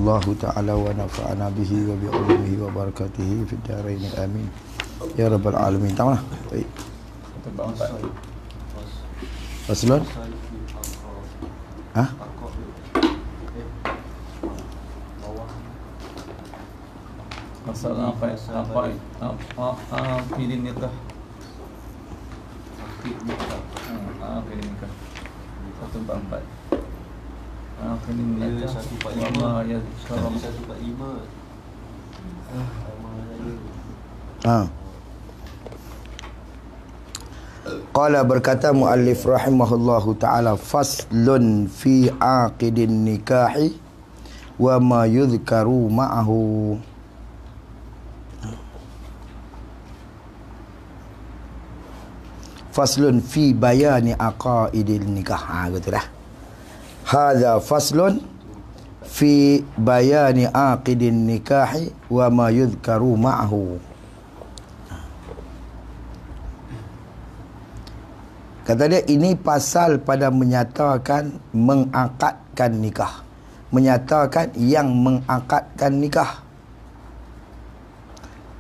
Allah Ta'ala wa nafa'ana bihi wa bi'ulumihi wa barakatihi fid darain amin ya rabbal alamin. Tamam lah. Baik. Faslun. Hah? Masalah apa pilih nikah. Pilih nikah 144. Pilih nikah 145 ya 145. Qala berkata muallif rahimahullahu ta'ala, faslun fi aqidin nikahi wa ma yudhkaru ma'ahu. Faslun fi bayani aqaidil nikah. Gitu dah. Hadha faslun fi bayani aqidin nikahi wa ma yudhkaru ma'ahu. Kata dia, ini pasal pada menyatakan mengakadkan nikah. Menyatakan yang mengakadkan nikah.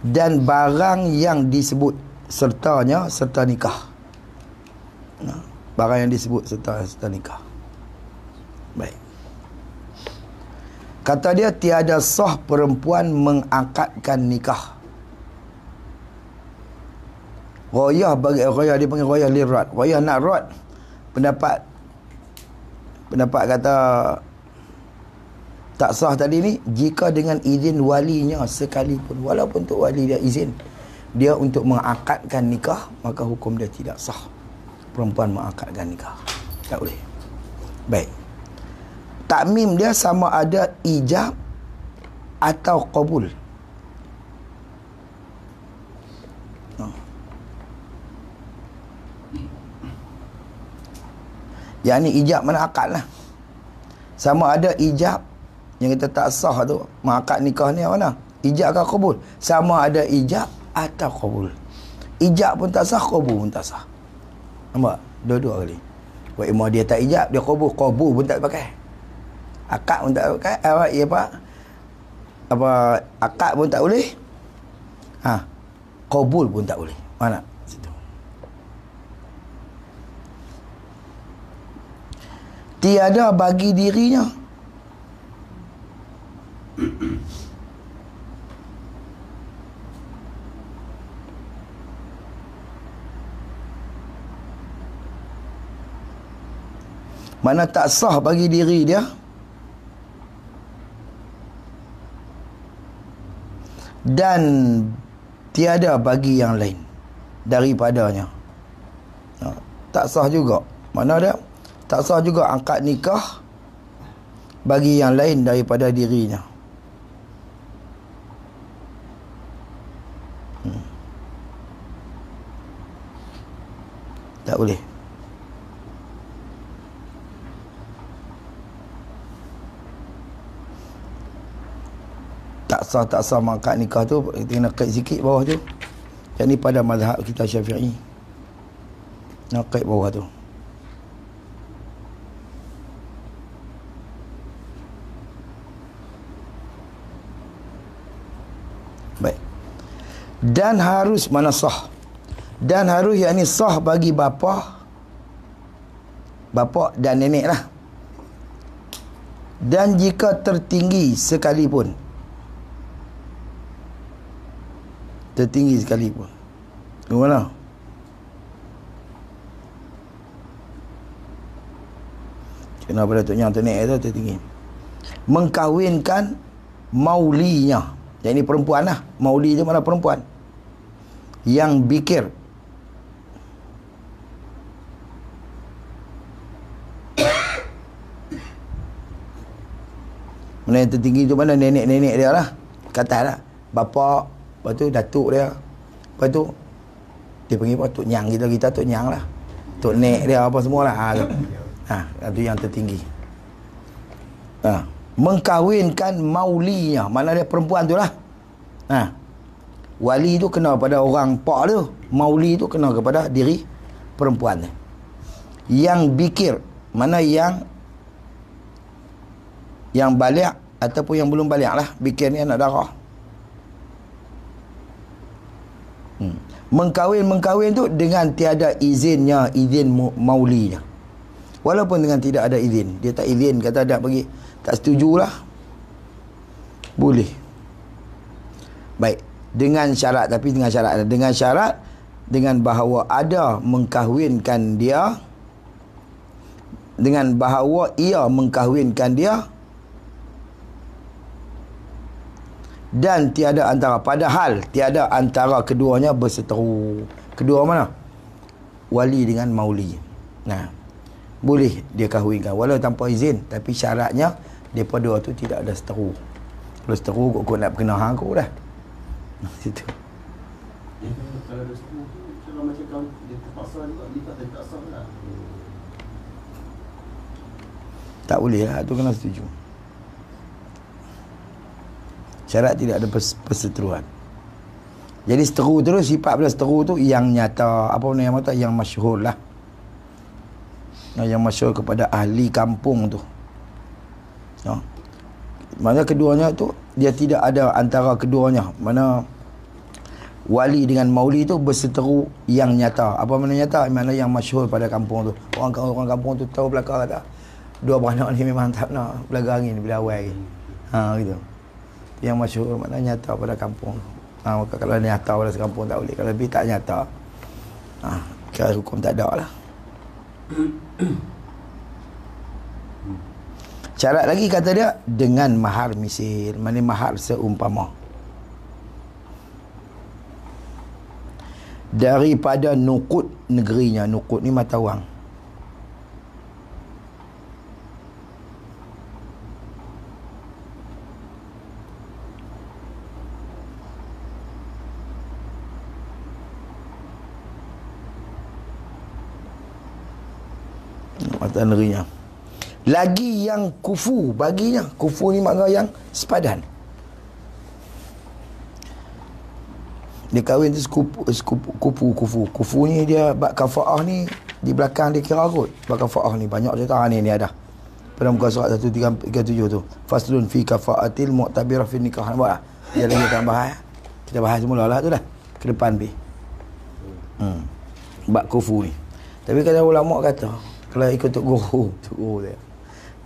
Dan barang yang disebut sertanya serta nikah. Barang yang disebut serta nikah. Baik. Kata dia, tiada sah perempuan mengakadkan nikah. Royah bagi royah, dia panggil royah lirad. Royah nak rad. Pendapat kata tak sah tadi ni jika dengan izin walinya sekalipun, walaupun untuk wali dia izin dia untuk mengakadkan nikah, maka hukum dia tidak sah. Perempuan mengakadkan nikah tak boleh. Baik. Takmim dia sama ada ijab atau qabul. Yang ni ijab mana akad lah. Sama ada ijab yang kita tak sah tu, mengakad nikah ni mana? Ijab ke qabul? Sama ada ijab atau qabul. Ijab pun tak sah, qabul pun tak sah. Nampak? Dua-dua kali. Buat imam dia tak ijab, dia qabul. Qabul pun tak pakai. Akad pun tak pakai. Akad pun tak boleh. Qabul pun tak boleh. Mana? Situ. Tiada bagi dirinya mana tak sah bagi diri dia dan tiada bagi yang lain daripadanya. Tak sah juga. Mana dia? Tak sah juga akad nikah bagi yang lain daripada dirinya. Tak boleh. Tak sah akad nikah tu, kita kena kait sikit bawah tu. Yang ni pada mazhab kita Syafi'i. Nak kait bawah tu. Baik. Dan harus mana sah? Dan harus yakni sah bagi bapa dan nenek lah. Dan jika tertinggi sekalipun. Tertinggi sekalipun. Gimana? Kenapa Datuk Nyang nenek tu tertinggi? Mengkahwinkan maulinya. Yang ini perempuan lah. Mauli tu mana perempuan? Yang bikir. Mana yang tertinggi tu mana? Nenek-nenek dia lah. Kata lah. Bapa, lepas tu datuk dia. Lepas tu dia panggil apa? Tok Nyang kita Tok Nyang lah. Tok Nek dia apa semua lah. Itu yang tertinggi. Mengkahwinkan maulinya. Mana dia perempuan tu lah. Wali tu kena pada orang pak tu. Mauli tu kena kepada diri perempuan tu. Yang bikir. Mana yang balik ataupun yang belum balik lah. Bikir ni anak darah. Mengkahwin tu dengan tiada izinnya, izin maulinya. Walaupun dengan tidak ada izin, dia tak izin, kata ada bagi, tak setujulah, boleh. Baik, dengan syarat, tapi dengan syarat dengan bahawa ada mengkahwinkan dia, dengan bahawa ia mengkahwinkan dia, dan tiada antara, padahal tiada antara keduanya berseteru. Kedua mana? Wali dengan mauli. Nah, boleh dia kahwinkan walau tanpa izin, tapi syaratnya depa dua tu tidak ada seteru. Kalau seteru kok nak berkenaan hang aku dah. Situ. Ya, kalau ada seteru tu kalau macam kau dia terpaksa juga, dia tak sah lah. Tak boleh lah, tu kena setuju. Syarat tidak ada perseteruan. Jadi seteru tu, sifat pada seteru tu yang nyata, apa nama yang kata, yang masyhur lah. Yang masyhur kepada ahli kampung tu. Ya. Mana keduanya tu dia tidak ada antara keduanya. Mana wali dengan mauli tu berseteru yang nyata. Apa makna nyata? Mana yang masyhur pada kampung tu. Orang kampung tu tahu belakang kata dua beranak ni memang tak nak belaga angin bila awal lagi. Gitu. Yang masyhur makna nyata pada kampung. Maka kalau nyata pada sekampung tak boleh. Kalau lebih tak nyata, kira hukum tak ada lah. Syarat lagi kata dia dengan mahar misil. Mana mahar seumpama. Daripada nukut negerinya. Nukut ni mata wang. Mata negerinya. Lagi yang kufu baginya. Kufu ni makna yang sepadan. Dia kahwin tu kufu. Kufu ni dia bab kafaah ni di belakang dia kira kot. Bab kafaah ni banyak cerita ni ada. Pada muka surat 1337 tu. Faslun fi kafaatil mu'tabirah fi nikah. Nampak tak? Dia lagi tambah. Kita bahas semula lah tu dah. Ke depan pi. Bab kufu ni. Tapi kalau ulama kata kalau ikut tok guru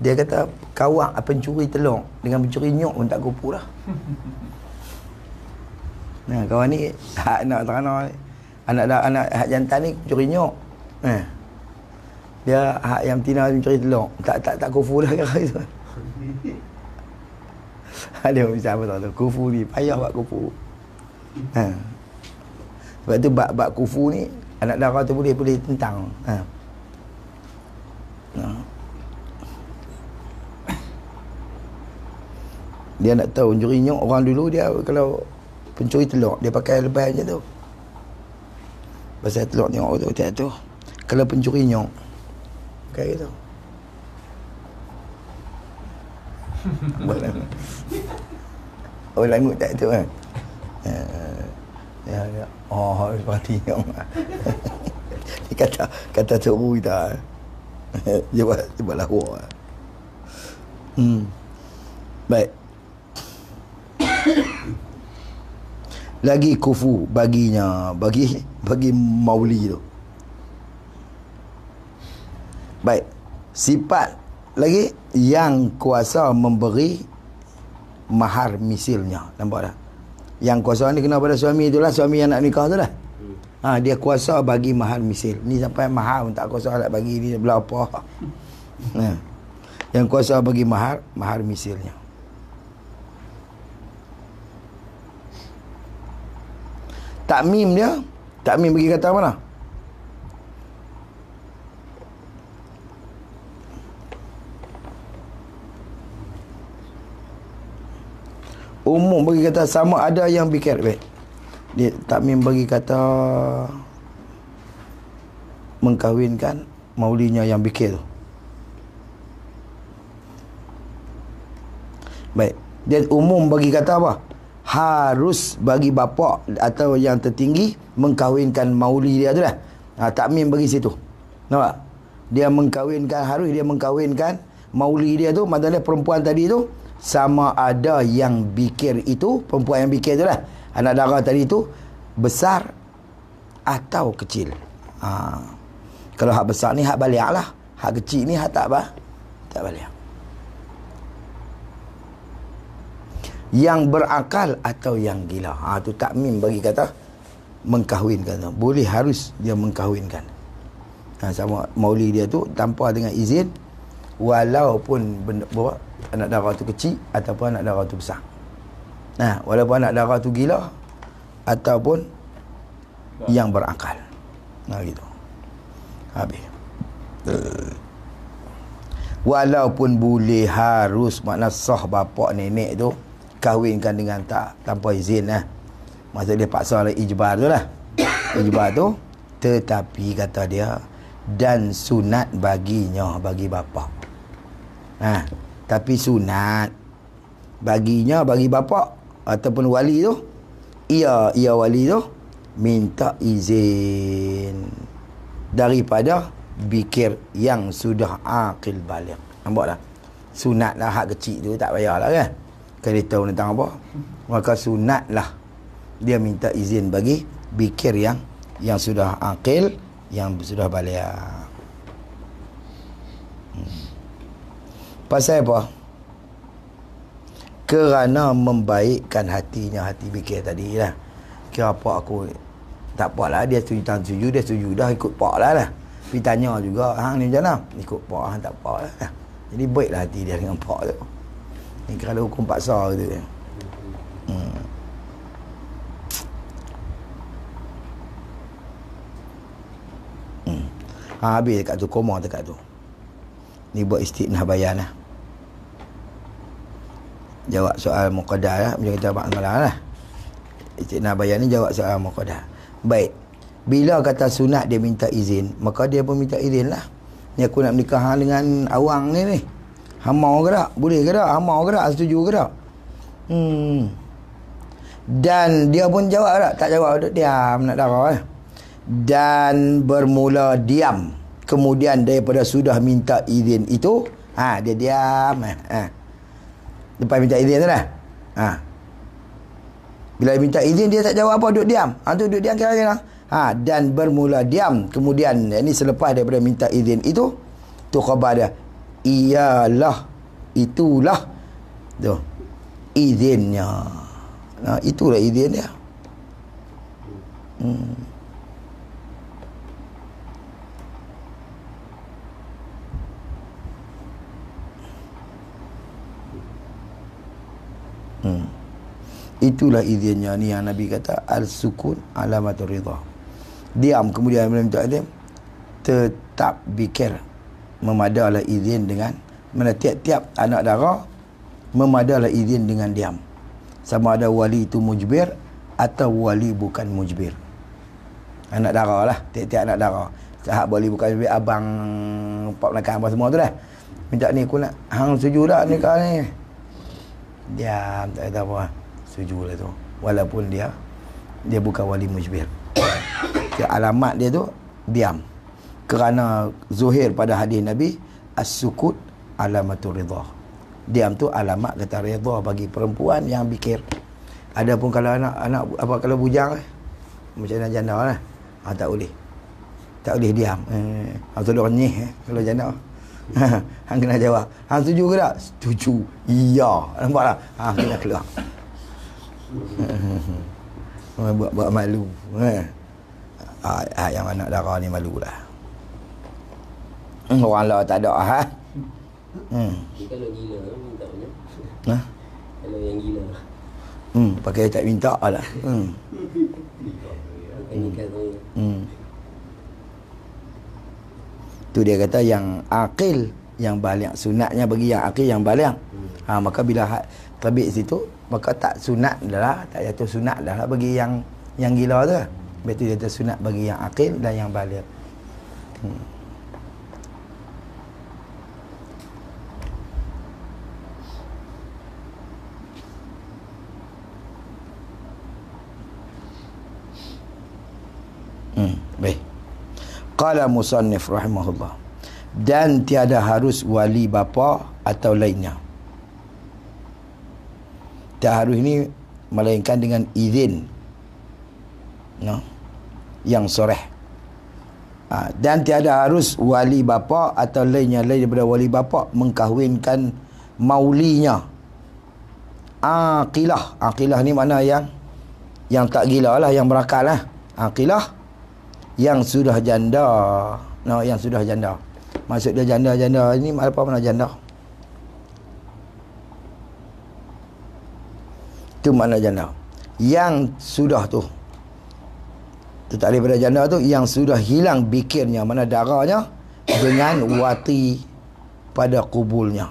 dia kata kawak pencuri telur dengan pencuri nyok pun tak kupu lah. Nah, kawan ni hak nak terana anak hak jantan ni pencuri nyok. Dia hak yang betina pencuri telur. Tak kufu dah kira itu. Ada macam apa tu? Kufu ni payah buat kufu. Sebab tu bab kufu ni anak dara tu boleh tentang. Dia nak tahu pencuri nyok orang dulu dia kalau pencuri telur dia pakai lebah macam tu. Pasal telur tengok tu. Kalau pencuri nyok pakai gitu. Oh langut tak tu kan. Ya. Oh seperti nyok. Kata tu kita. Dia buat lawa. Baik. Lagi kufu baginya, bagi mauli tu. Baik. Sifat lagi yang kuasa memberi mahar misilnya. Nampak tak? Yang kuasa ni kena pada suami itulah, suami yang nak nikah tu lah. Dia kuasa bagi mahar misil. Ni sampai mahar pun tak kuasa nak bagi ni berapa. Yang kuasa bagi mahar misilnya. Takmim dia, takmim bagi kata mana? Umum bagi kata sama ada yang bikir baik. Dia takmim bagi kata mengkahwinkan maulinya yang bikir tu. Baik. Dia umum bagi kata apa? Harus bagi bapa atau yang tertinggi mengkahwinkan mauli dia tu lah. Takmim bagi situ. Nampak? Dia mengkahwinkan, harus dia mengkahwinkan mauli dia tu, maksudnya perempuan tadi tu sama ada yang bikir itu, perempuan yang bikir itulah, anak dara tadi itu besar atau kecil. Kalau hak besar ni hak balik lah, hak kecil ni hak tak balik. Yang berakal atau yang gila. Tu takmim bagi kata mengkahwinkan. Boleh, harus dia mengkahwinkan. Sama mauli dia tu tanpa dengan izin, walaupun anak dara tu kecil ataupun anak dara tu besar. Walaupun anak dara tu gila ataupun yang berakal. Gitu. Habis. Walaupun boleh, harus, makna sah bapak nenek tu kahwinkan dengan tanpa izin lah. Maksud dia paksa lah, ijbar tu lah. Ijbar tu, tetapi kata dia, dan sunat baginya, bagi bapak. Tapi sunat baginya, bagi bapak ataupun wali tu, ia wali tu minta izin daripada bikir yang sudah akil baligh. Nampak tak? Sunat lah, hak kecil tu tak payahlah kan. Kalau dia tahu tentang apa, maka sunat lah dia minta izin bagi bikir yang sudah akil, yang sudah baligh. Pasal apa? Kerana membaikkan hatinya, hati bikir tadi lah. Kira apa aku tak apalah, dia setuju tak setuju, dia setuju dah, ikut pak lah. Pergi tanya juga, hang ni macam mana? Ikut pak, hang tak apa lah. Jadi baiklah hati dia dengan pak tu. Ni kalau hukum paksa gitu. Habis dekat tu, koma dekat tu. Ni buat istinah bayan lah. Jawab soal muqaddar lah, macam kita abang malam lah. Istinah bayan ni jawab soal muqaddar. Baik. Bila kata sunat dia minta izin, maka dia pun minta izin lah. Ni aku nak menikah dengan awang ni. Hang mau ke tak? Boleh ke tak? Hang mau ke tak? Setuju ke tak? Dan dia pun jawab tak? Tak jawab, duduk diam, nak darah lah. Dan bermula diam. Kemudian daripada sudah minta izin itu, dia diam. Lepas minta izin tu lah. Bila minta izin dia tak jawab apa, duduk diam. Tu duduk diam kira-kira. Dan bermula diam. Kemudian ini selepas daripada minta izin itu, tu khabar dia, ialah, itulah tu izinnya. Itulah izin dia. Itulah izinnya. Ni yang Nabi kata, al-sukun alamatul ridha. Diam kemudian minta izin, tetap bikir, memadalah izin dengan mana tiap-tiap anak dara memadalah izin dengan diam. Sama ada wali itu mujbir atau wali bukan mujbir. Anak dara lah, tiap-tiap anak dara. Sahab wali bukan mujbir, abang pak belakang apa semua tu lah. Minta ni aku nak, hang setuju tak nikah ni? Diam, tak kata apa. Setuju lah tu. Walaupun dia bukan wali mujbir. Alamat dia tu diam. Kerana zuhir pada hadis Nabi, as-sukut alamatul ridha. Diam tu alamat kata ridha bagi perempuan yang bikir. Adapun kalau anak apa, kalau bujang macam anak janda lah, tak boleh. Tak boleh diam. Atau dia renyih kalau janda. Hang kena jawab. Hang setuju ke tak? Setuju. Iya. Nampak tak? Hang kena keluar. Buat malu. Yang anak dara ni malulah. Orang lah tak ada Kalau gila minta banyak. Kalau yang gila pakai tak minta lah. Tu dia kata yang akil yang baligh, sunatnya bagi yang akil yang baligh. Maka bila terbit situ, maka tak sunat dah, tak jatuh sunat dah bagi yang gila tu. Betul, dia jatuh sunat bagi yang akil dan yang baligh. Baik. Qala musannif rahimahullah, dan tiada harus wali bapa atau lainnya. Ta'aruf ni melainkan dengan izin, no, yang soreh. Dan tiada harus wali bapa atau lainnya lain daripada wali bapa mengkahwinkan maulinya. Aqilah ni mana yang tak gila lah, yang berakal lah. Aqilah yang sudah janda. No, yang sudah janda. Maksud dia janda ni apa mana janda? Itu makna janda. Yang sudah tu tak daripada janda tu, yang sudah hilang bikirnya, mana darahnya, dengan wati pada kubulnya.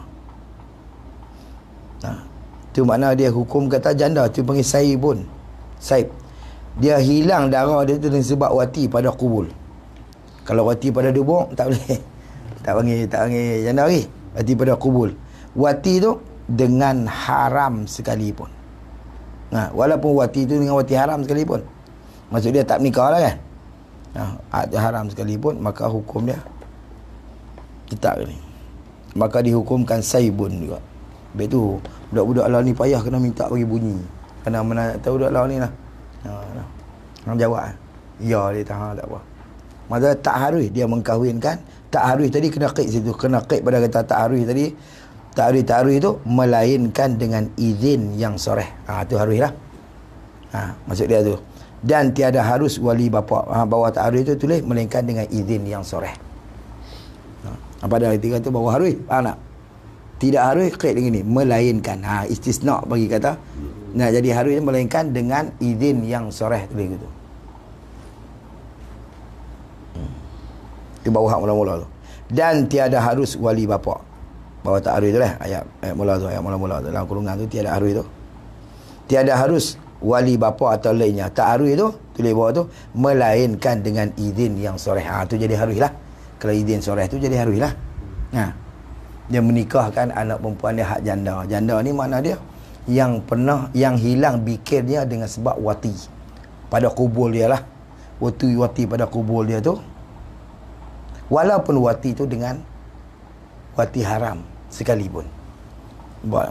Tu makna dia hukum kata janda tu panggil saib pun. Saib. Dia hilang darah dia tu dengan sebab wati pada kubul. Kalau wati pada dubuk tak boleh. Tak panggil janda lagi. Wati pada kubul. Wati tu dengan haram sekalipun. Walaupun wati tu dengan wati haram sekalipun. Maksud dia tak menikah lah kan. Haram sekalipun, maka hukum dia kitab ni. Maka dihukumkan saibun juga. Habis tu budak-budak lah ni payah kena minta bagi bunyi. Kena mana tahu budak lah ni lah. Orang jawab. Ya dia tak apa. Maksudnya tak harus dia mengkahwinkan. Tak harus tadi kena kait situ. Kena kait pada kata tak harus tadi. Tak harus itu melainkan dengan izin yang soreh. Tu harus lah. Maksud dia tu. Dan tiada harus wali bapa. Bawah tak harus itu tulis melainkan dengan izin yang soreh. Pada arti kata bawah harus. Faham tak? Tidak harus kait dengan ni. Melainkan. Istisna bagi kata. Jadi harus melainkan dengan izin yang soreh tulis gitu. Itu bawah hak mula-mula tu. Dan tiada harus wali bapa. Bawah tak harus tu lah. Ayat mula tu. Ayat mula-mula tu. Dalam kurungan tu tiada harus tu. Tiada harus wali bapa atau lainnya. Tak harus itu tulis bawah tu melainkan dengan izin yang soreh. Tu jadi harus lah. Kalau izin soreh tu jadi harus lah. Dia menikahkan anak perempuan dia hak janda. Janda ni makna dia yang hilang bikirnya dengan sebab wati pada kubul dia lah. Wati pada kubul dia tu, walaupun wati tu dengan wati haram sekalipun. Buat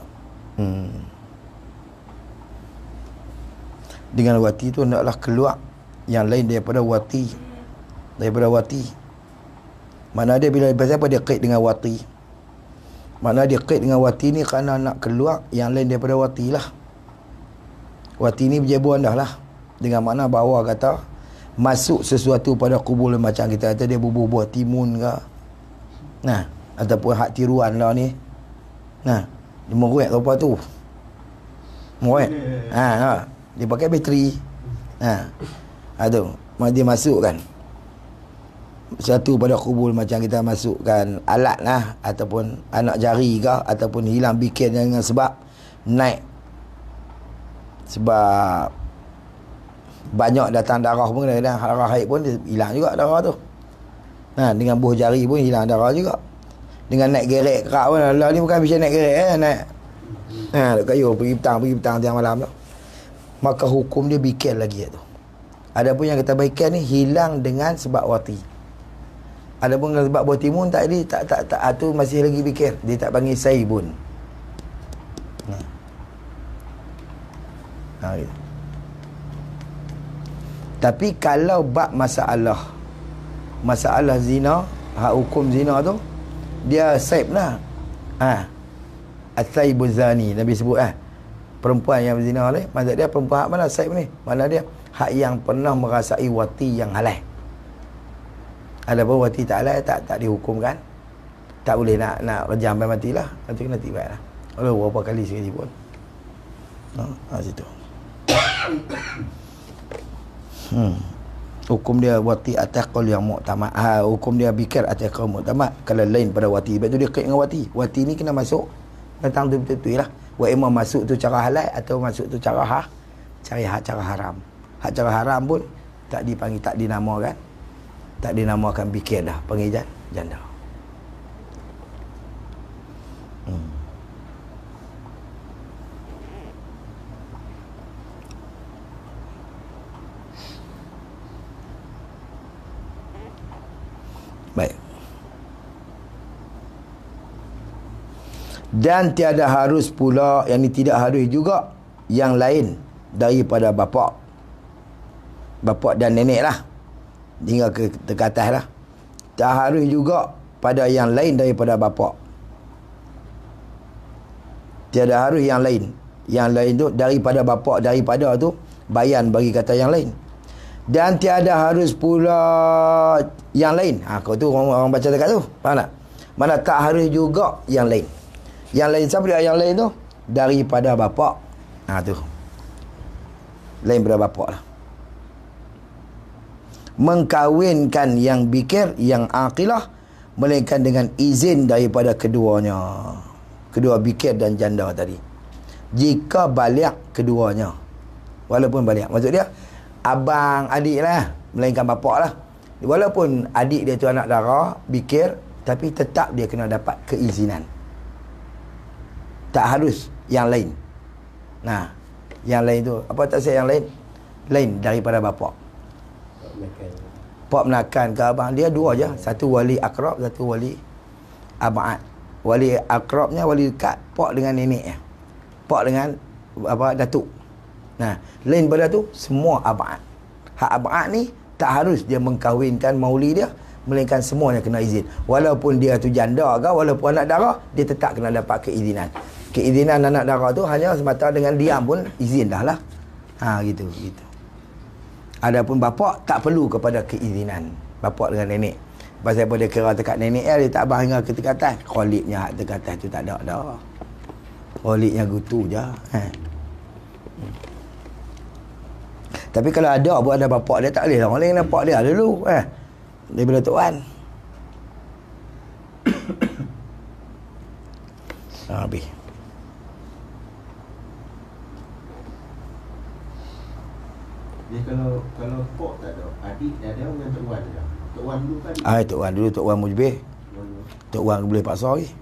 dengan wati tu hendaklah keluar yang lain daripada wati. Mana dia bila pasal apa dia kait dengan wati? Mana dia kait dengan wati ni kerana nak keluar yang lain daripada wati lah. Wati ni berjebuan dah lah. Dengan makna bahawa kata masuk sesuatu pada kubul macam kita kata dia bubuh-buah timun ke. Ataupun hak tiruan lah ni. Dia meruat apa tu? Meruat. Dia pakai bateri. Dia masukkan satu pada kubul macam kita masukkan alat lah, ataupun anak jari ke, ataupun hilang bikirnya dengan sebab naik, sebab banyak datang darah pun, darah haid pun hilang juga darah tu. Dengan buah jari pun hilang darah juga. Dengan naik gerek kerak pun, lah ni bukan bisa naik gerek naik. Kayu pergi petang tiang malam tu. Maka hukum dia bikir lagi tu. Adapun yang kita baikan ni hilang dengan sebab wati. Adapun sebab buah timun tak tu masih lagi bikir. Dia tak panggil saibun. Gitu. Tapi kalau bab masalah zina, hak hukum zina tu dia saib lah. As-saibuz zani Nabi sebut perempuan yang berzina ni, maksud dia perempuan hak mana saib ni? Mana dia hak yang pernah merasai wati yang halal. Adapun wati tak halal tak dihukumkan. Tak boleh nak rejam sampai matilah. Nanti kena tibat lah. Berapa kali sekali pun. Situ. Hukum dia wati ataqal yang muktamad. Hukum dia bikir ataqal muktamad. Kalau lain pada wati, sebab tu dia kait dengan wati. Wati ni kena masuk tentang tu betul-betul lah. Wa imam masuk tu cara halal atau masuk tu cara cara haram. Hak cara haram pun tak dipanggil, tak dinamakan bikir dah, panggil janda. Baik. Dan tiada harus pula, yang ni tidak harus juga yang lain daripada bapa dan nenek lah, hingga ke atas lah. Tak harus juga pada yang lain daripada bapa. Tiada harus yang lain. Yang lain tu daripada bapa, daripada tu bayan bagi kata yang lain. Dan tiada harus pula yang lain. Kau tu orang baca dekat tu. Faham tak? Mana tak harus juga yang lain. Yang lain siapa dia yang lain tu? Daripada bapa. Tu. Lain daripada bapa lah. Mengkawinkan yang bikir, yang aqilah, melainkan dengan izin daripada keduanya. Kedua bikir dan janda tadi. Jika balik keduanya. Walaupun balik. Maksud dia, abang adik lah, melainkan bapak lah. Walaupun adik dia tu anak dara, bikir, tapi tetap dia kena dapat keizinan. Tak harus yang lain. Nah, yang lain tu, apa tak saya yang lain? Lain daripada bapak. Pak menakan ke abang dia dua je. Satu wali akrab, satu wali abad. Wali akrabnya wali dekat, pak dengan neneknya. Pak dengan datuk. Nah, lain pada tu semua abad. Hak abad ni tak harus dia mengkahwinkan mauli dia, melainkan semuanya kena izin. Walaupun dia tu janda ke, walaupun anak dara, dia tetap kena dapat keizinan. Keizinan anak dara tu hanya semata dengan diam pun izin dah lah. Gitu. Adapun bapa tak perlu kepada keizinan bapa dengan nenek. Pasal apa dia kira dekat nenek dia tak bah hingga ke atas. Kholidnya dekat atas tu tak ada dah. Kholidnya gutu je. Tapi kalau ada buat ada bapak dia tak boleh lah. Orang lain nampak dia dulu. Daripada tuan. Habis. Dia kalau pok tak ada, adik dia ada dengan Tok Wan dia. Tok Wan dulu kan? Tok Wan dulu, Tok Wan Mujibir. Tok Wan boleh paksa lagi.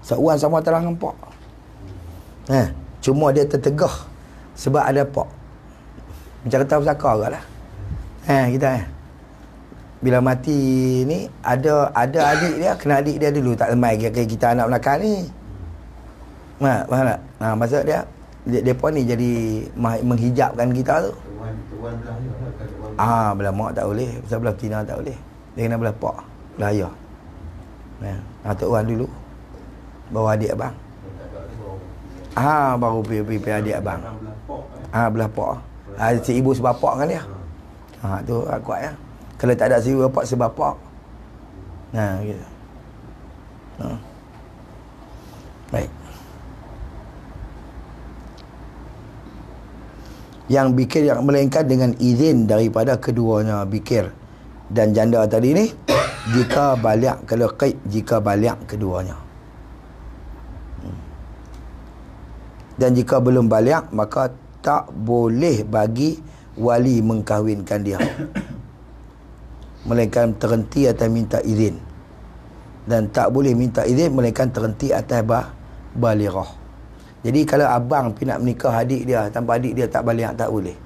Tok Wan sama terang dengan pok. Cuma dia tertegah sebab ada pok. Macam kata pusaka ke lah. Kita bila mati ni ada adik dia, kena adik dia dulu, tak lemai kita anak belakang ni. Faham tak? Maksud dia depa ni jadi menghijabkan kita tu. Tuan belah ayah. Belah mak tak boleh, pasal belah tina tak boleh. Dia kena belah pak, belah ayah. Tok Wan dulu. Bawa adik abang. Baru pergi adik abang. Belah pak. Si ibu sebapak kan dia. Tu kuat ya. Kalau tak ada si ibu bapak sebapak. Gitu. Baik. Yang bikir yang melainkan dengan izin daripada keduanya bikir dan janda tadi ni, jika balik kalau qaid, jika balik keduanya. Dan jika belum balik, maka tak boleh bagi wali mengkahwinkan dia, melainkan terhenti atas minta izin. Dan tak boleh minta izin melainkan terhenti atas balighah. Jadi kalau abang pergi nak menikah adik dia, tanpa adik dia tak balik, tak boleh.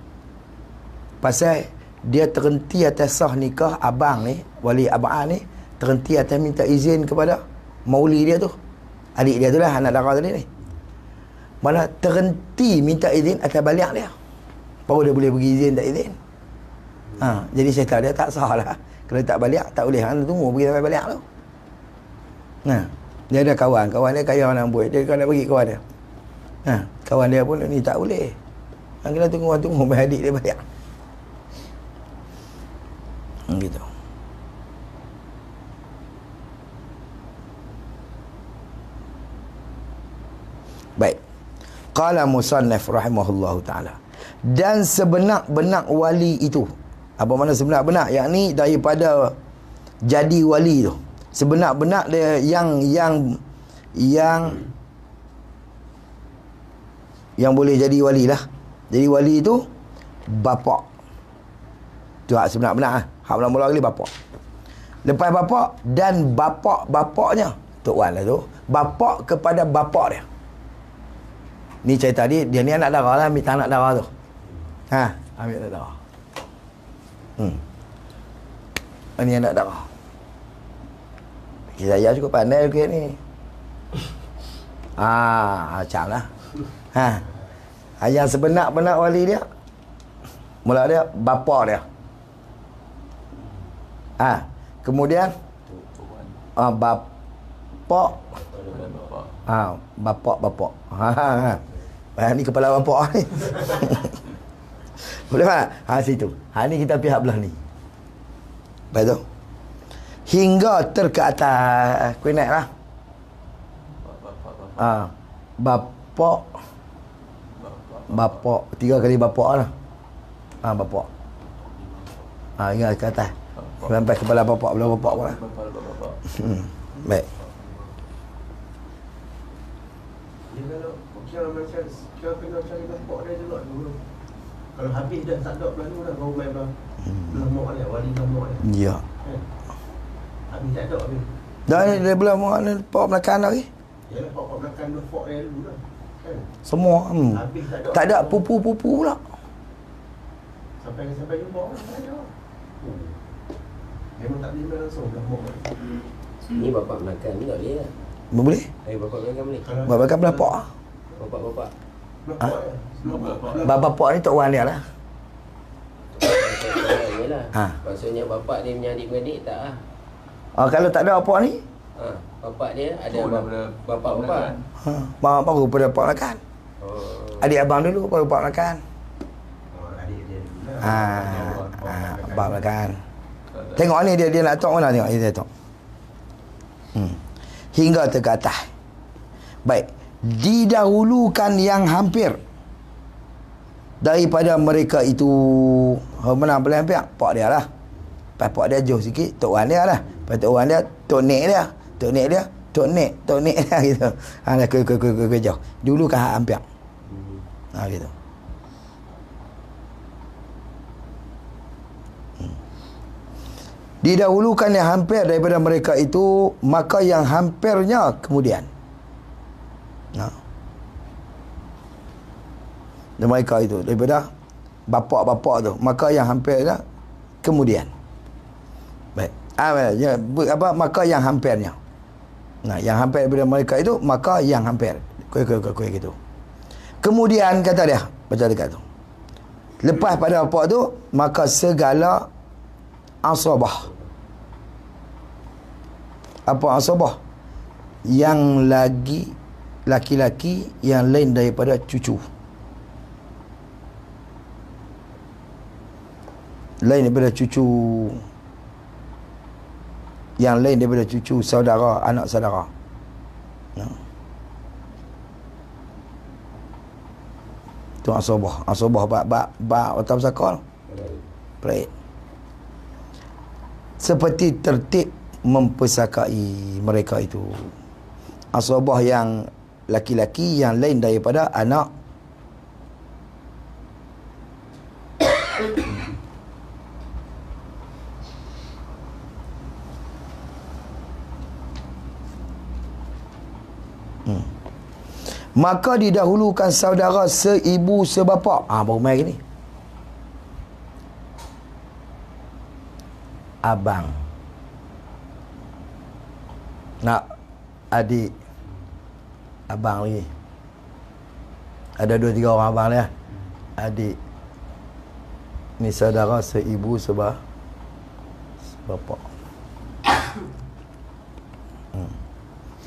Pasal dia terhenti atas sah nikah abang ni, wali abang ni, terhenti atas minta izin kepada mauli dia tu. Adik dia tu lah, anak dara tadi ni. Mana terhenti minta izin atas balik dia. Baru dia boleh bagi izin tak izin. Jadi syaitan dia tak sah lah. Kalau tak balik, tak boleh. Tunggu pergi sampai balik tu. Dia ada kawan dia kaya nak buat. Dia nak bagi kawan dia. Kawan dia pun ni tak boleh. Kena tunggu sampai adik dia balik. Gitu. Baik. Qala musannaf rahimahullahu ta'ala. Dan sebenak-benak wali itu. Apa makna sebenak-benak? Yakni daripada jadi wali tu. Sebenak-benak dia yang boleh jadi wali lah. Jadi wali itu bapa. Tu hak sebenar-benar. Hak mula-mula kali bapa. Lepas bapa dan bapaknya Tok Wan lah tu. Bapa kepada bapa dia. Ni cerita dia ni anak dara lah, ambil anak dara tu. Ambil anak dara. Ini anak dara. Saya cukup pandai ke ni. Macam lah. Yang sebenar-benar wali dia, mula dia bapa dia. Kemudian bapak, bapak. Ni kepala bapak ni. Boleh tak? Situ. Ni kita pihak belah ni. Betul. Hingga ke atas. Kau naik lah. Bapak. 3 kali bapak lah. Bapak. Hingga ke atas. Sampai kepala bapak, belah bapak pun lah. Baik. Dia kalau macam kira kena cari bapak dia juga dulu. Kalau habis dah tak ada belah tu dah kau main belah mak dia, wali belah mak dia. Ya. Habis tak ada habis. Dah ni dia belah mak ni pak belakang lagi. Yalah pak belakang dia pak dia dulu dah. Kan? Semua. Habis Tak ada pupu-pupu pula. Sampai jumpa orang tak ada. Memang tak boleh main langsung belah mak dia. Ni bapak belakang ni tak boleh lah. Boleh? Bapak belakang boleh. Belakang belah pak. Bapak-bapak. Bapak ni tok orang dia lah. Yalah. Maksudnya bapak dia punya adik-beradik tak lah. Kalau tak ada apa ni? Bapak dia ada bapak-bapak. Bapak baru pada pak belakang. Adik abang dulu baru pak belakang. Adik dia dulu Abang belakang. Tengok ni dia nak tok mana tengok dia tok. Hingga ke atas. Baik. Didahulukan yang hampir daripada mereka itu. Mana paling hampir? Pak dia lah. Lepas pak dia jauh sikit, tok orang dia lah. Lepas tok orang dia, tok nek dia. Tok nek dia, tok nek dia gitu. Ke jauh. Dulu kan hampir. Gitu. Didahulukan yang hampir daripada mereka itu, maka yang hampirnya kemudian. Dan mereka itu daripada bapak-bapak tu, maka yang hampirnya kemudian. Baik. Maka yang hampirnya. Yang hampir daripada mereka itu, maka yang hampir. Kuih gitu. Kemudian kata dia, baca dekat tu. Lepas pada bapak tu, maka segala asabah. Apa asabah? Yang lagi laki-laki yang lain daripada cucu. Lain daripada cucu. Yang lain daripada cucu saudara, anak saudara. Itu asabah. Asabah bab atau sakal. Perit. Seperti tertib mempesakai mereka itu. Asabah yang laki-laki yang lain daripada anak maka didahulukan saudara seibu sebapa. Baru main gini. Abang. Nak adik abang lagi. Ada 2-3 orang abang dia. Adik. Ni saudara seibu sebapa.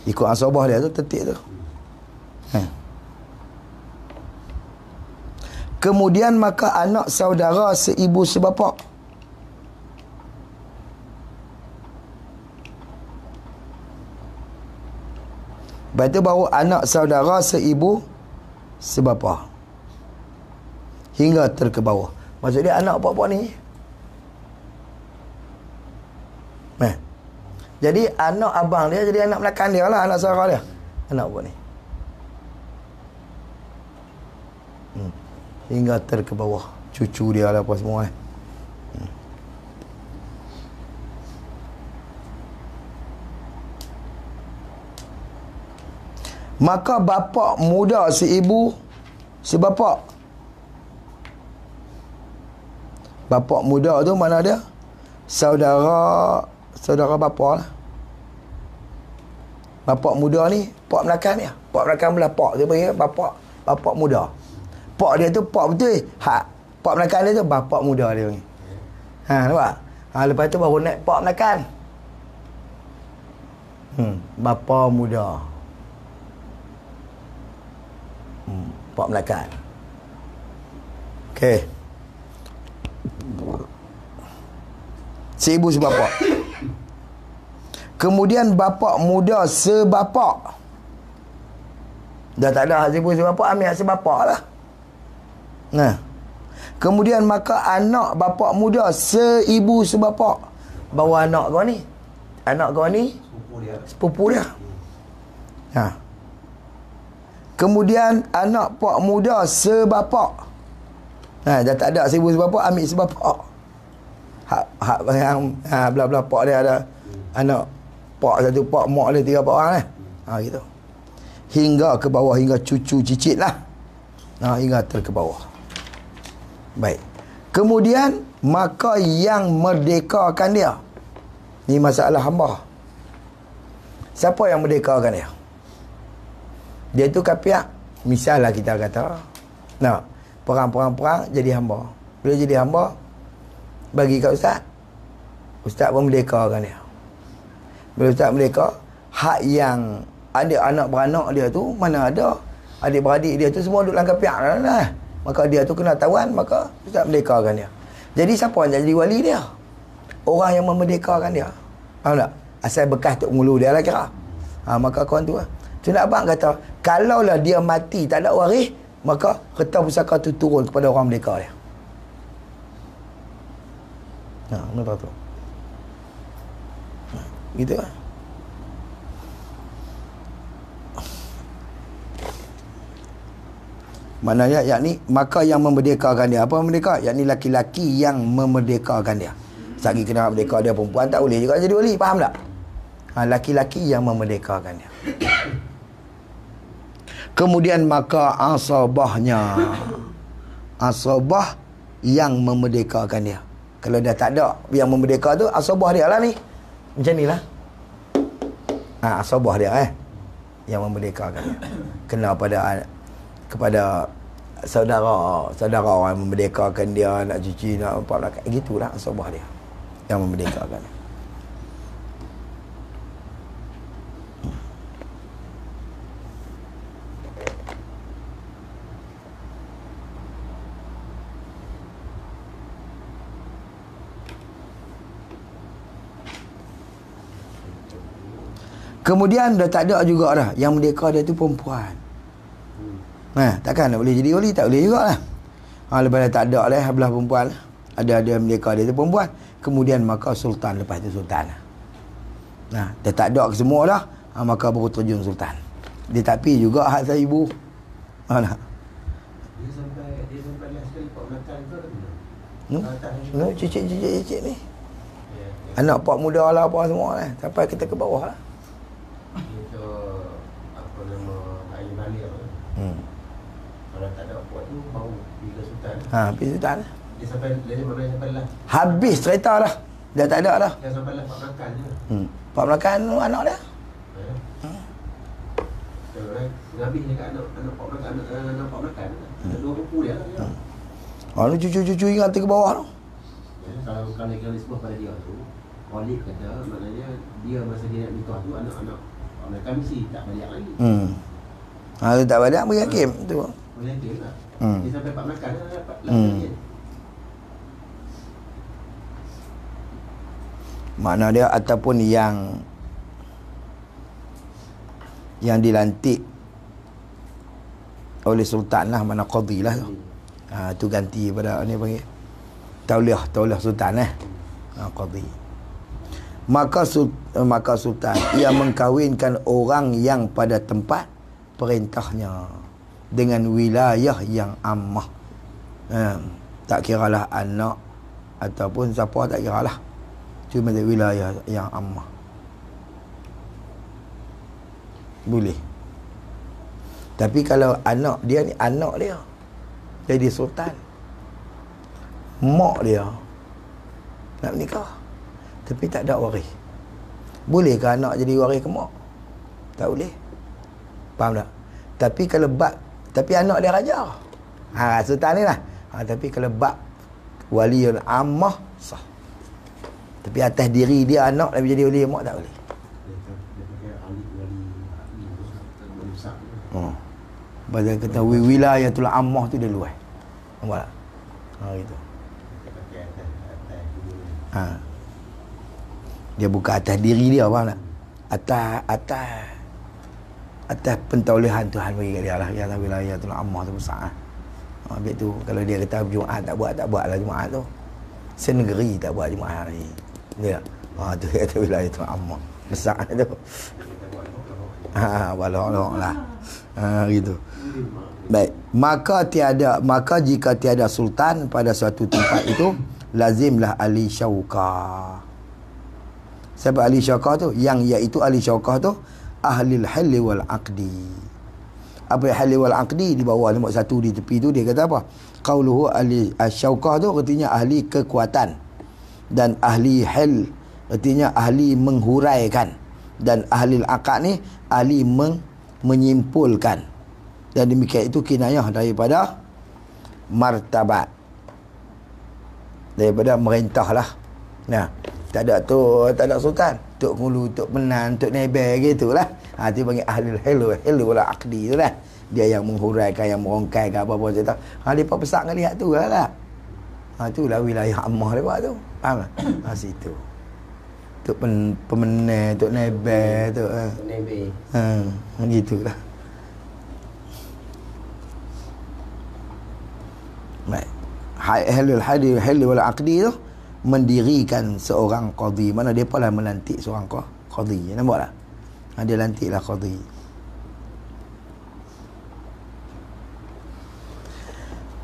Ikut asabah dia tu tertib tu. Kemudian maka anak saudara seibu sebapa. Lepas tu baru anak saudara seibu sebapa. Hingga ke bawah. Maksud dia anak apa-apa ni. Jadi anak abang dia jadi anak belakang dia lah, anak saudara dia. Anak apa ni. Hingga ke bawah. Cucu dia lah apa semua. Maka bapa muda si ibu si bapa. Bapa muda tu mana dia? Saudara bapa lah. Bapa muda ni pak belakang dia. Pak belakang belah pak dia bagi bapa muda. Pak dia tu pak betul. Pak Melaka dia tu bapak muda dia ni. Nampak? Lepas tu baru naik pak Melaka. Bapa muda. Pak Melaka. Okey. Seibu sebapak. Kemudian bapak muda sebapak. Dah tak ada hak seibu sebapak, ambil hak sebapak lah. Nah. Kemudian maka anak bapak muda seibu sebapak. Bawa anak kau ni. Anak kau ni sepupu dia. Kemudian anak pak muda sebapak. Dah tak ada seibu sebapak, ambil sebapak. Hak yang bla-bla pak dia ada anak pak satu, pak mak dia 3 orang gitu. Hingga ke bawah, hingga cucu cicit lah. Hingga ke bawah. Baik. Kemudian maka yang merdekakan dia. Ni masalah hamba. Siapa yang merdekakan dia? Dia tu kapiak. Misalnya kita kata, perang jadi hamba. Bila jadi hamba, bagi kat ustaz. Ustaz pun merdekakan dia. Bila ustaz merdeka, hak yang ada anak beranak dia tu, mana ada adik-beradik dia tu semua duduk dalam kapiak lah. Maka dia tu kena tawan, maka ustaz merdekakan dia. Jadi siapa yang jadi wali dia? Orang yang memerdekakan dia. Faham tak? Asal bekas tok mulu dia lah kira. Maka kawan tu lah. Tu nak abang kata, kalaulah dia mati tak ada waris, maka harta pusaka tu turun kepada orang merdeka dia. Mana tahu tu. Gitu lah. Maknanya yakni maka yang memerdekakan dia. Apa merdeka? Yakni laki-laki yang memerdekakan dia. Sagi kena merdeka dia, perempuan tak boleh juga jadi wali. Faham tak? Laki-laki yang memerdekakan dia. Kemudian maka asabahnya. Asabah yang memerdekakan dia. Kalau dah tak ada yang memerdeka tu, asabah dia lah ni. Macam ni lah. Asabah dia yang memerdekakan dia. Kena kepada saudara orang yang memerdekakan dia, nak cuci, nak apa, nak gitulah asabah dia yang memerdekakan dia. Kemudian dah tak ada juga dah yang merdeka dia tu perempuan. Takkan nak boleh jadi wali? Tak boleh jugalah. Lepas dah tak ada lah belah perempuan. Ada merdeka dia tu perempuan. Kemudian maka sultan, lepas tu sultan. Dah tak ada ke semua dah. Maka baru terjun sultan. Dia tak pi juga hak saya ibu. Dia sampai last kali pak belakang tu. Cicit ni. Anak pak muda lah apa semua lah. Sampai kita ke bawah lah. Itu apa nama air balik apa. Kalau tak ada puak tu baru pergi ke sultan. Pergi sultan. Dia sampai lah. Habis cerita dah. Dah tak ada dah. Dia sampai lah pak belakang je. Pak belakang anak dia. Habis dekat anak pak belakang, anak pak belakang. Dua pupu dia lah. Ni cucu-cucu ingat ke bawah tu. Kalau legalisme pada dia tu, wali kata maknanya dia masa dia nak nikah tu anak-anak belakang mesti tak balik lagi. Kalau tak balik bagi hakim tu. Bagi hakim lah. Dia sampai pak belakang dah dapat lagi. Makna dia ataupun yang dilantik oleh sultan lah, mana qadhi lah tu. Tu ganti pada ni panggil tauliah sultan qadhi. Maka sultan ia mengkahwinkan orang yang pada tempat perintahnya dengan wilayah yang ammah. Tak kiralah anak ataupun siapa, tak kiralah. Cuma di wilayah yang ammah. Boleh. Tapi kalau anak dia ni, anak dia jadi sultan, mak dia nak nikah tapi tak ada waris, bolehkah anak jadi waris ke mak? Tak boleh. Faham tak? Tapi kalau tapi anak dia raja, Sultan ni lah. Tapi kalau bab waliul ammah sah. Tapi atas diri dia anak nak jadi wali mak tak boleh. Badan kata wilayatul ammah tu dia luas. Nampak tak? Gitu. Dia bukan atas diri dia, faham tak? Atas pentaulihan Tuhan bagi kat dia lah. Ya wilayatul ammah tu besar. Habis tu kalau dia kata Jumaat tak buat lah Jumaat tu. Senegeri tak buat Jumaat hari. Dia. Tu kata wilayatul ammah. Besar tu. Balok lah. Gitu. Baik, maka jika tiada sultan pada suatu tempat itu, lazimlah ahli syaukah. Siapa ahli syaukah tu? Yang iaitu ahli syaukah tu ahli al-halli wal aqdi. Apa halli wal aqdi di bawah nombor 1 di tepi tu dia kata apa? Qauluhu ahli syaukah tu artinya ahli kekuatan, dan ahli hal artinya ahli menghuraikan, dan ahli al-aqd ni ahli menyimpulkan. Dan demikian itu kinayah daripada martabat, daripada merintah lah. Nah, tak ada sultan, tok ngulu, tok menan, tok nebel gitulah. Dia panggil ahli hilu wala aqdi tu lah. Dia yang menghuraikan, yang merongkai ke apa-apa cerita. Depa besar dengan lihat tu lah. Itulah wilayah ammah depa tu. Faham tak? Situ. Tok pemenang, tok nebel, tok nebel. Gitulah. Baik. Halil wal aqdi tu mendirikan seorang qadhi. Mana depa lah melantik seorang qadhi. Nampak tak? Dia lantiklah qadhi.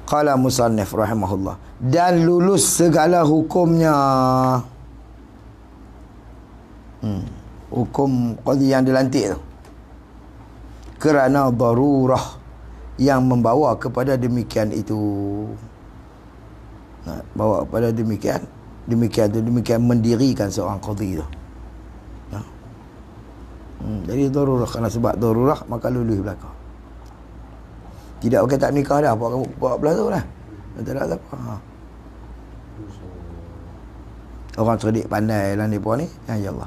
Qala musannif rahimahullah, dan lulus segala hukumnya. Hukum qadhi yang dilantik tu kerana darurah yang membawa kepada demikian itu. Bawa kepada demikian mendirikan seorang qadhi tu. Jadi darurah, kerana sebab darurah maka lulus belaka. Tidak pakai tak nikah dah, buat belah tu lah. Tak ada apa. Orang cerdik pandai lah ni puan ni. Ya Allah.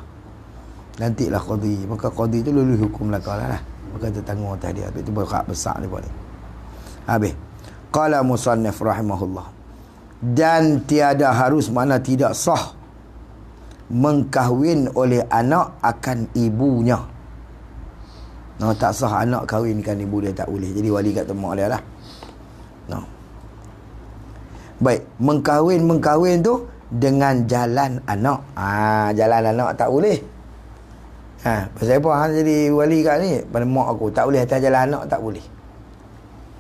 Lantiklah qadhi. Maka qadhi tu lulus hukum belaka lah. Maka tertanggung atas dia. Itu berhak besar ni puan ni. Habis. Qala musannif rahimahullah, dan tiada harus, mana tidak sah mengkahwin oleh anak akan ibunya. Tak sah anak kahwinkan ibu dia, tak boleh. Jadi wali kat temak dia lah. Baik, mengkahwin tu dengan jalan anak. Jalan anak tak boleh. Pasal apa jadi wali kat ni? Pada mak aku tak boleh, atas jalan anak tak boleh.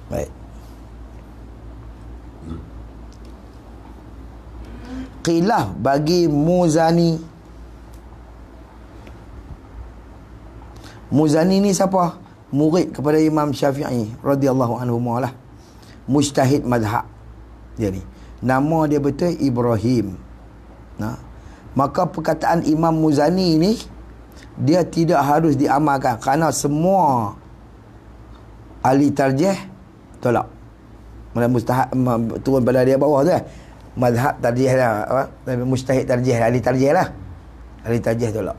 Baik. Khilaf bagi Muzani. Muzani ni siapa? Murid kepada Imam Syafi'i radhiyallahu anhu lah. Mujtahid mazhab dia ni. Nama dia betul Ibrahim. Maka perkataan Imam Muzani ni dia tidak harus diamalkan, kerana semua ahli tarjih tolak. Mustahab turun pada dia bawah tu mazhab tarjih lah, apa? Mujtahid tarjih, ahli tarjih lah. Ahli tarjih tolak.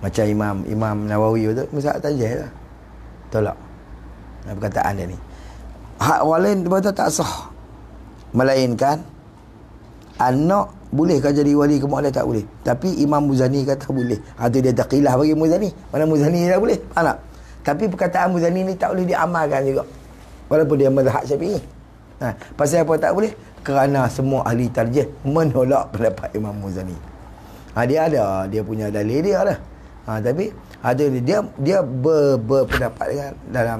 Macam Imam Nawawi tu mazhab tarjih lah. Tolak. Perkataan dia ni. Hak orang lain betul tak sah. Melainkan anak bolehkah jadi wali ke mak dia? Tak boleh. Tapi Imam Muzani kata boleh. Tu dia taqilah bagi Muzani. Mana Muzani tak boleh? Faham tak? Tapi perkataan Muzani ni tak boleh diamalkan juga, walaupun dia mazhab Syafi'i. Pasal apa tak boleh? Kerana semua ahli tarjih menolak pendapat Imam Muzani. Dia punya dalil dia lah. Tapi ada dia berpendapat dengan dalam,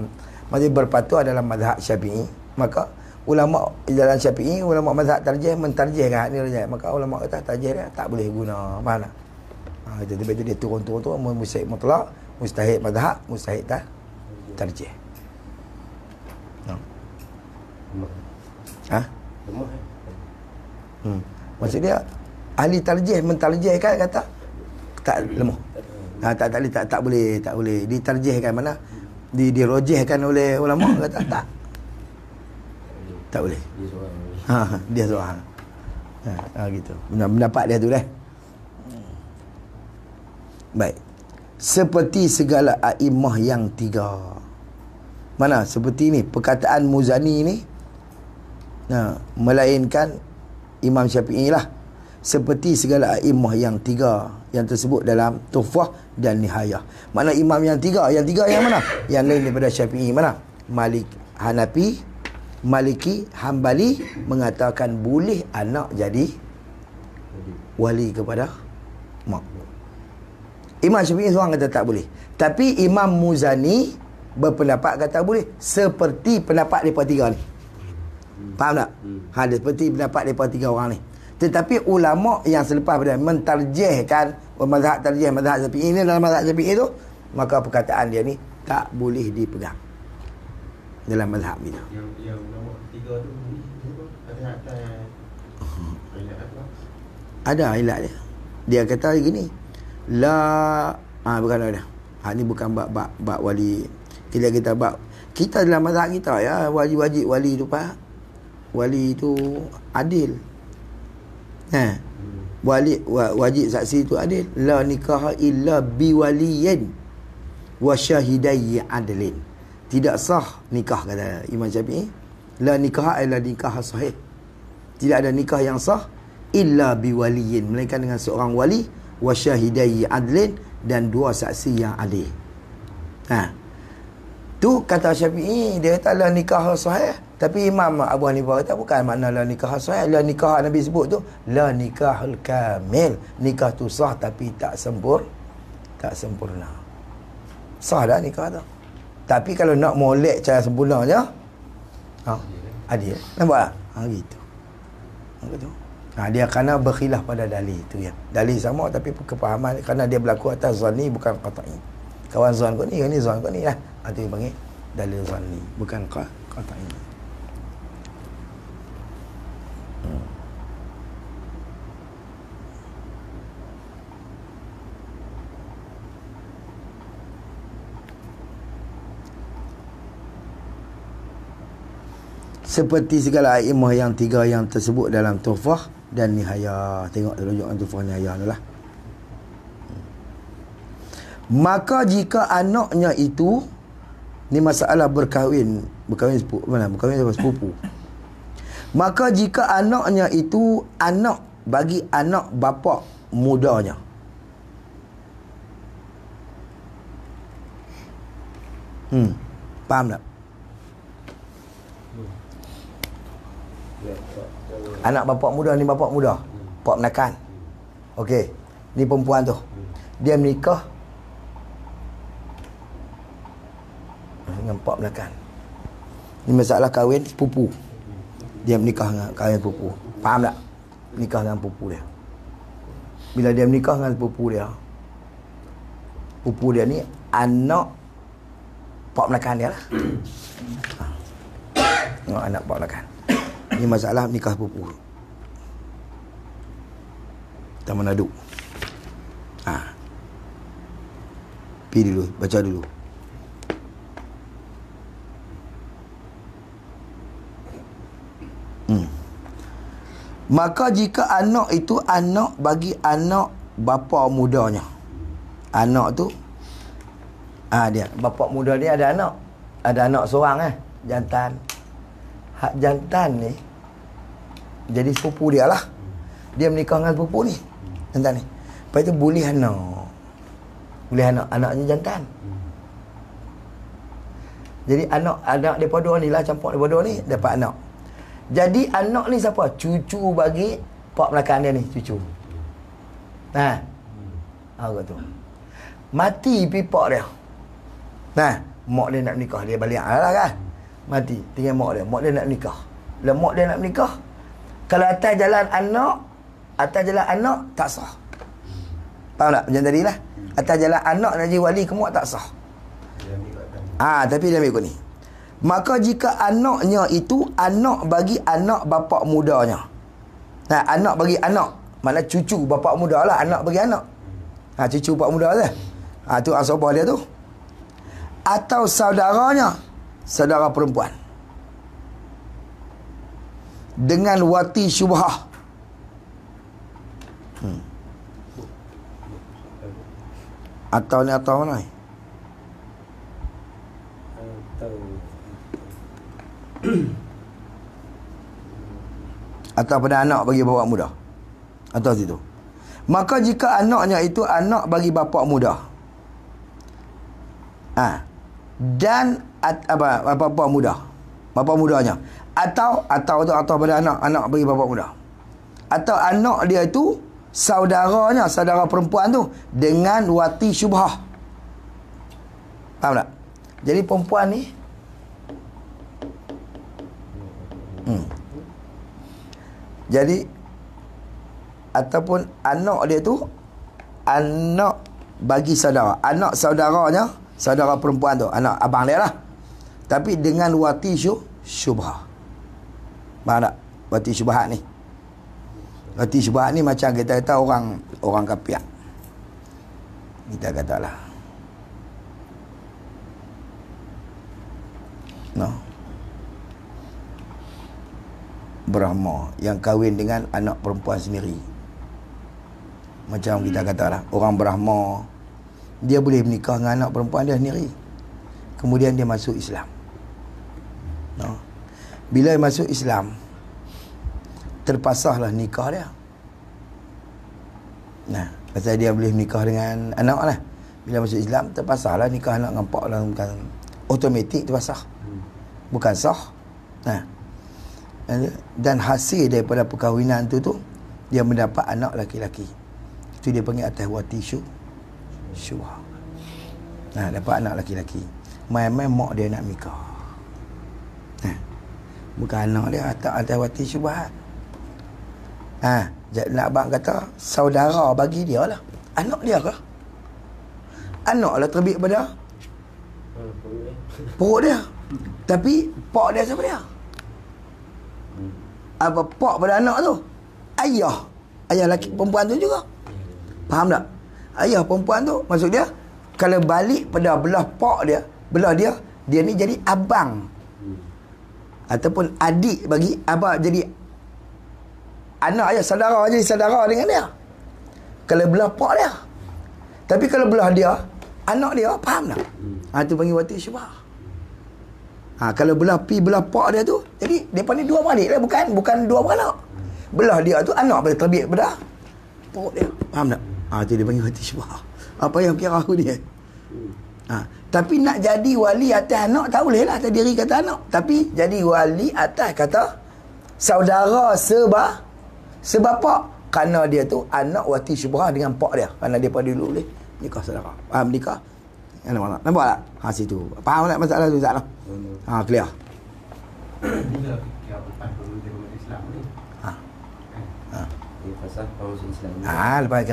masih berpatuah dalam mazhab Syafi'i. Maka ulama dalam Syafi'i, ulama mazhab tarjih mentarjihkan ni saja. Maka ulama kata tarjih dia tak boleh guna. Faham tak? Jadi dia turun-turun mustahid mutlak, mustahid mazhab, mustahid tarjih. Maksud dia ahli tarjih mentarjihkan kata tak lemah. Tak boleh ditarjihkan mana? Dirojihkan oleh ulama kata tak. Tak boleh. Dia seorang. Gitu. Pendapat dia tu dah. Baik. Seperti segala a'immah yang 3. Mana? Seperti ni perkataan Muzani ni. Melainkan Imam Syafi'i lah. Seperti segala a'immah yang 3 yang tersebut dalam Tuhfah dan Nihayah. Mana imam yang 3? Yang 3 yang mana? Yang lain daripada Syafi'i. Mana? Malik, Hanafi, Maliki, Hambali mengatakan boleh anak jadi wali kepada mak. Imam Syafi'i seorang kata tak boleh. Tapi Imam Muzani berpendapat kata boleh. Seperti pendapat mereka 3 ni. Faham tak? Dia seperti pendapat mereka 3 orang ni. Tetapi ulama yang selepas pada mentarjihkan mazhab Syafi'i ini dalam mazhab Syafi'i itu, maka perkataan dia ni tak boleh dipegang dalam mazhab kita. Yang ulama 3 tu ada ilat dia. Dia kata gini. Bukan ada. Ni bukan bab wali. Kita bab kita dalam mazhab kita ya, wajib wali tu Pak. Wali tu adil. Wajib saksi itu adil. La nikaha illa biwaliyin wa syahidai adlin. Tidak sah nikah kata Imam Syafi'i. La nikaha illa nikah sahih. Tidak ada nikah yang sah illa biwaliyin, melainkan dengan seorang wali wa syahidai adlin, dan 2 saksi yang adil. Tu kata Syafi'i, dia kata la nikah sahih. Tapi Imam Abu Hanifah kata bukan makna la nikah sahih. La nikah Nabi sebut tu la nikahul kamil. Nikah tu sah tapi tak sempurna. Sah dah nikah tu. Tapi kalau nak molek cara sempurnanya, adil. Nampak tak? Gitu. Begitu. Dia kerana berkhilaf pada dalil tu ya. Dalil sama tapi kepahaman kerana dia berlaku atas zanni bukan qat'i. Kawan zon kau ni zon kau ni lah. Itu yang panggil dalil zanni, bukan qat'i. Seperti segala a'immah yang 3 yang tersebut dalam Tuhfah dan Nihayah. Tengok rujukan Tuhfah Nihayah tu lah. Maka jika anaknya itu, ni masalah berkahwin sepupu. Maka jika anaknya itu anak bagi anak bapa mudanya. Faham tak? Anak bapak muda ni bapak muda. Pak menakan. Okey. Ni perempuan tu. Dia menikah dengan pak menakan. Ni masalah kahwin sepupu. Dia menikah dengan kahwin sepupu. Faham tak? Nikah dengan sepupu dia. Bila dia menikah dengan sepupu dia, sepupu dia ni anak pak menakan dia lah. Anak pak menakan. Ini masalah nikah sepupu. Kita menaduk. Pergi dulu, baca dulu. Maka jika anak itu anak bagi anak bapa mudanya. Anak tu dia bapa muda dia ada anak. Ada anak seorang jantan. Hak jantan ni jadi sepupu dia lah. Dia menikah dengan sepupu ni, jantan ni. Lepas tu boleh anak. Anaknya jantan. Jadi anak daripada dua ni lah, campur daripada dua ni dapat anak. Jadi anak ni siapa? Cucu bagi pak belakang dia ni, cucu. Tu. Mati pipak dia. Mak dia nak nikah, dia balik lah kan. Mati, tinggal mak dia. Mak dia nak nikah. Bila mak dia nak nikah, kalau atas jalan anak tak sah. Faham tak? Macam tadi lah. Atas jalan anak nak jadi wali ke mak tak sah. Tapi dia ambil ikut ni. Maka jika anaknya itu anak bagi anak bapa mudanya. Anak bagi anak, maknanya cucu bapa muda lah, anak bagi anak. Cucu bapa muda lah. Tu asabah dia tu. Atau saudaranya, saudara perempuan, dengan wati syubhah. Atau ni atau mana? Atau pada anak bagi bapa muda. Atau situ. Maka jika anaknya itu anak bagi bapa muda, dan bapa muda, bapa mudanya, atau tu atau pada anak bagi bapa muda, atau anak dia itu saudaranya, saudara perempuan tu dengan wati syubhah. Faham tak? Jadi perempuan ni jadi ataupun anak dia tu anak bagi saudara, anak saudaranya, saudara perempuan tu, anak abang dia lah, tapi dengan wati syubhah. Faham tak? Wati syubhat ni, wati syubhat ni macam kita kata orang kafir, kita katalah Brahma yang kahwin dengan anak perempuan sendiri. Macam kita katalah orang Brahma, dia boleh menikah dengan anak perempuan dia sendiri, kemudian dia masuk Islam. Bila masuk Islam, terpasahlah nikah dia. Pasal dia boleh menikah dengan anak lah. Bila masuk Islam, terpasahlah nikah anak dengan pak lah. Bukan automatik terpasah, bukan sah. Dan hasil daripada perkahwinan tu dia mendapat anak laki-laki. Itu dia panggil atas wati syubhah. Dapat anak laki-laki. Main-main mak dia nak nikah. Bukan anak dia atas wati syubhat. Nak abang kata saudara bagi dia lah. Anak dia ke? Anak lah terbit pada perut dia. Tapi pak dia siapa dia? Apa pak pada anak tu? Ayah laki perempuan tu juga. Faham tak? Ayah perempuan tu, maksud dia kalau balik pada belah pak dia, belah dia ni jadi abang ataupun adik bagi apa, jadi anak ayah saudara, jadi saudara dengan dia kalau belah pak dia. Tapi kalau belah dia anak dia, faham tak? Tu panggil wati syubhah. Kalau belah pak dia tu, jadi depa ni dua beradik lah, bukan dua beranak. Belah dia tu anak boleh terbit pada perut dia. Faham tak? Tu dia panggil wati syubhah. Apa yang kira aku dia? Tapi nak jadi wali atas anak tak boleh lah, atas diri kata anak. Tapi jadi wali atas kata saudara sebapa, kerana dia tu anak wati syubhah dengan pak dia, kerana dia pada dulu boleh nikah saudara. Faham nikah? Nampak tak? Situ. Faham tak masalah tu Ustaz? Clear. Bila fikir lepas dulu dia masuk Islam ni. Dia pasal masuk Islam. Lepas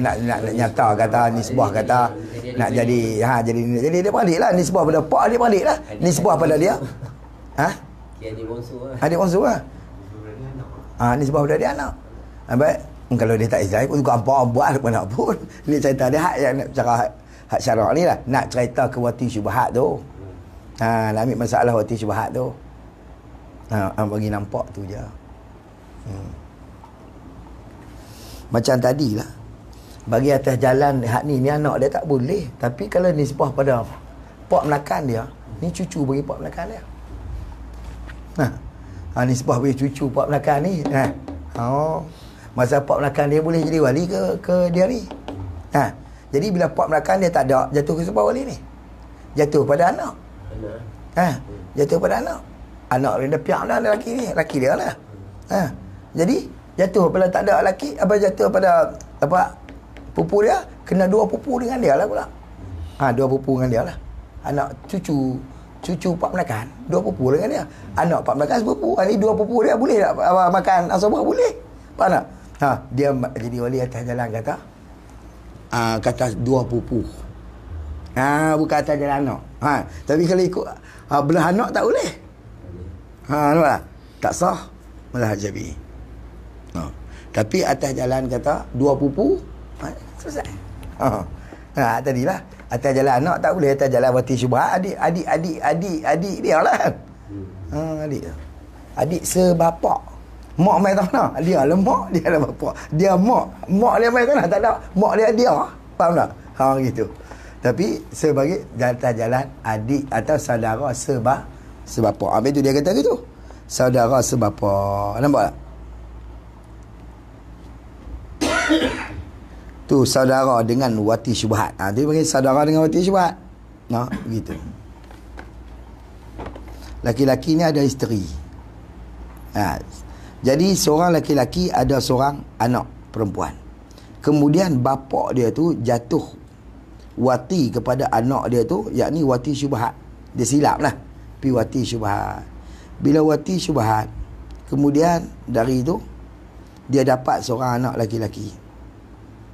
nak nyata kata nisbah kata nak jadi jadi dia beradik lah, nisbah pada pak dia beradik lah, nisbah pada dia. Adik bongsu lah. Adik bongsu lah. Nisbah pada dia anak. Baik, kalau dia tak Islam pun juga apa buat apa nak pun. Ni cerita dia hak yang nak cara hak syarak ni lah, nak cerita ke wati syubhat tu. Nak ambil masalah wati syubhat tu. Bagi nampak tu je. Macam tadilah, bagi atas jalan hak ni anak dia tak boleh. Tapi kalau nisbah pada pak melakan dia, ni cucu bagi pak melakan dia. Nisbah bagi cucu pak melakan ni. Masa pak melakan dia boleh jadi wali ke dia ni. Jadi bila pak melakan dia tak ada, jatuh ke siapa wali ni? Jatuh pada anak. Jatuh pada anak. Anak dia piak dah lelaki ni, lelaki dia lah. Jadi jatuh pada tak ada lelaki, jatuh pada pupu dia, kena dua pupu dengan dia lah pula. Dua pupu dengan dia lah. Anak cucu pak melakan, dua pupu dengan dia. Anak pak melakan sepupu. Ni dua pupu dia boleh tak makan asabah? Boleh. Faham tak? Dia jadi wali atas jalan kata kata dua pupu. Bukan atas jalan anak. Tapi kalau ikut belah anak tak boleh. Nampak tak? Tak sah malah jadi. Tapi atas jalan kata dua pupu, selesai. Tadilah atas jalan anak tak boleh, atas jalan wati syubhat adik dia lah kan. Adik sebapak. Mak main tanah, dia lah mak, dia lah bapak. Dia mak dia main tanah, tak ada. Mak dia. Faham tak? Gitu. Tapi sebagai atas jalan adik atau saudara sebapak. Habis tu dia kata gitu. Saudara sebapak. Nampak tak? Tu saudara dengan wati syubhat. Dia panggil saudara dengan wati syubhat. Begitu. Laki-laki ni ada isteri. Jadi seorang laki-laki ada seorang anak perempuan. Kemudian bapak dia tu jatuh wati kepada anak dia tu, yakni wati syubhat. Dia silap lah. Pi wati syubhat. Bila wati syubhat, kemudian dari itu dia dapat seorang anak laki-laki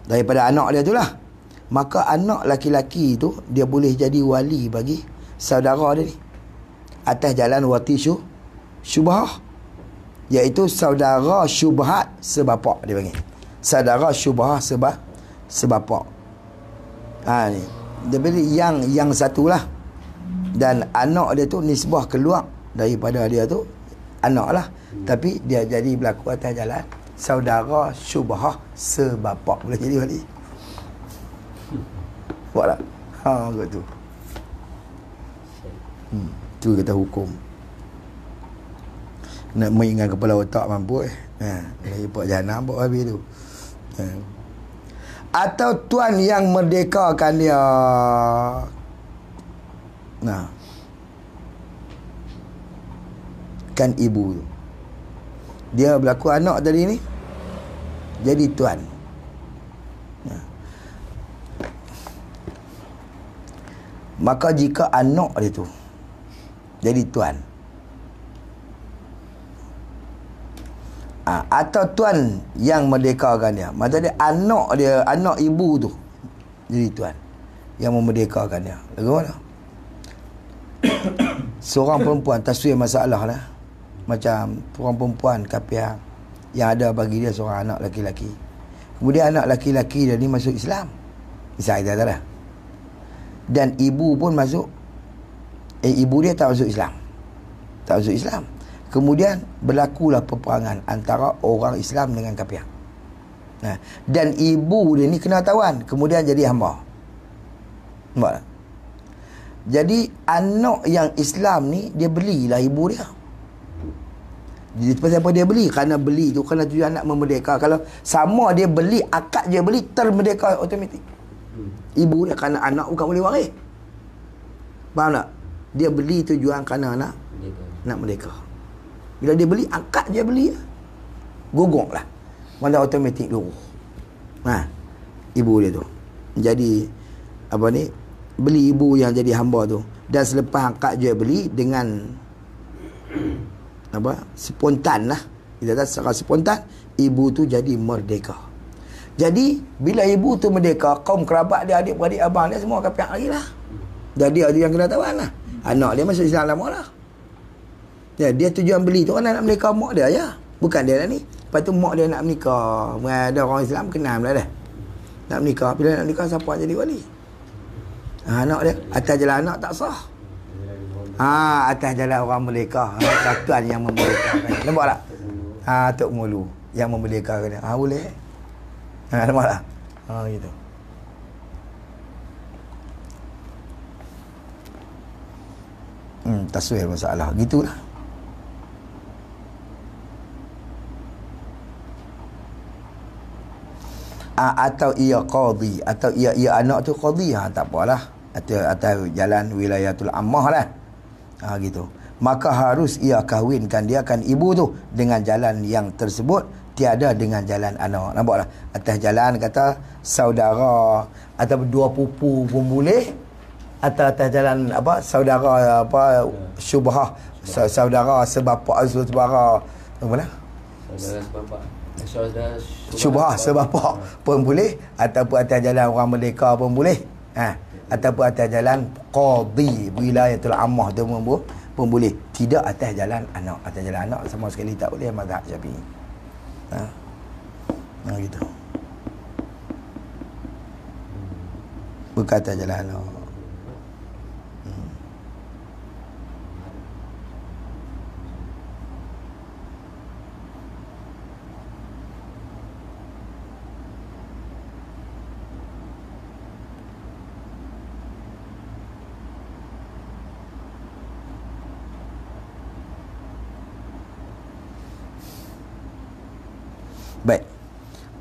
daripada anak dia tu lah. Maka anak laki-laki tu dia boleh jadi wali bagi saudara dia ni atas jalan wati syubhah, iaitu saudara syubhat sebapak dia panggil. Saudara syubhah sebapak. Ni dia pilih yang satulah. Dan anak dia tu nisbah keluar daripada dia tu anak lah, tapi dia jadi berlaku atas jalan saudara syubhah sebapak, boleh jadi wali. Buat tak? Gitu. Tu kata hukum. Nak mengingat kepala otak mampu lagi pak jahanam buat habis tu. Atau tuan yang merdekakan dia. Kan ibu tu, dia berlaku anak tadi ni jadi tuan. Maka jika anak dia tu jadi tuan, atau tuan yang merdekakan dia, maksudnya anak ibu tu jadi tuan yang memerdekakan dia. Lagu mana? Seorang perempuan, taswir masalah lah. Macam seorang perempuan kafir yang ada bagi dia seorang anak laki-laki. Kemudian anak laki-laki dia ni masuk Islam. Misalnya tak ada. Dan ibu pun masuk. Ibu dia tak masuk Islam. Tak masuk Islam. Kemudian berlakulah peperangan antara orang Islam dengan kafir. Dan ibu dia ni kena tawan. Kemudian jadi hamba. Nampak tak? Jadi anak yang Islam ni dia belilah ibu dia. Jadi pasal apa dia beli? Kerana beli tu kerana tujuan nak memerdeka. Kalau sama dia beli, akad dia beli, termerdeka automatik. Ibu dia kerana anak bukan boleh waris. Faham tak? Dia beli tujuan kerana nak merdeka. Bila dia beli, akad dia beli. Gogok lah. Mana automatik dulu. Ibu dia tu. Jadi beli ibu yang jadi hamba tu. Dan selepas akad dia beli dengan spontan lah. Kita kata secara spontan, ibu tu jadi merdeka. Jadi bila ibu tu merdeka, kaum kerabat dia, adik-beradik abang dia semua kafir lagi lah. Jadi dia yang kena tawan lah. Anak dia masuk Islam lama lah. Dia tujuan beli tu kan nak menikah mak dia ya. Bukan dia lah ni. Lepas tu mak dia nak menikah. Ada orang Islam kenal lah dah. Nak menikah. Bila nak menikah siapa jadi wali? Anak dia. Atas jalan anak tak sah. Atas jalan orang merdeka. Tuan yang memerdekakan. Nampak tak? Tok Mulu yang memerdekakan dia. Boleh. Nampak tak? Gitu. Taswir masalah. Gitulah. Atau ia qadhi, atau ia anak tu qadhi, tak apalah, atau jalan wilayatul ammah lah, gitu. Maka harus ia kahwinkan dia kan ibu tu dengan jalan yang tersebut, tiada dengan jalan anak. Nampaklah, atas jalan kata saudara atau dua pupu pun boleh, atau atas jalan saudara syubhah, saudara sebapak, saudara mana? Saudara sebapak. Syubhah sebapak pun boleh, ataupun atas jalan orang merdeka pun boleh, ataupun atas jalan qadhi wilayatul ammah tu pun boleh. Tidak atas jalan anak. Atas jalan anak sama sekali tak boleh, mazhab Syafi'i. Gitu. Berkata jalan. Baik.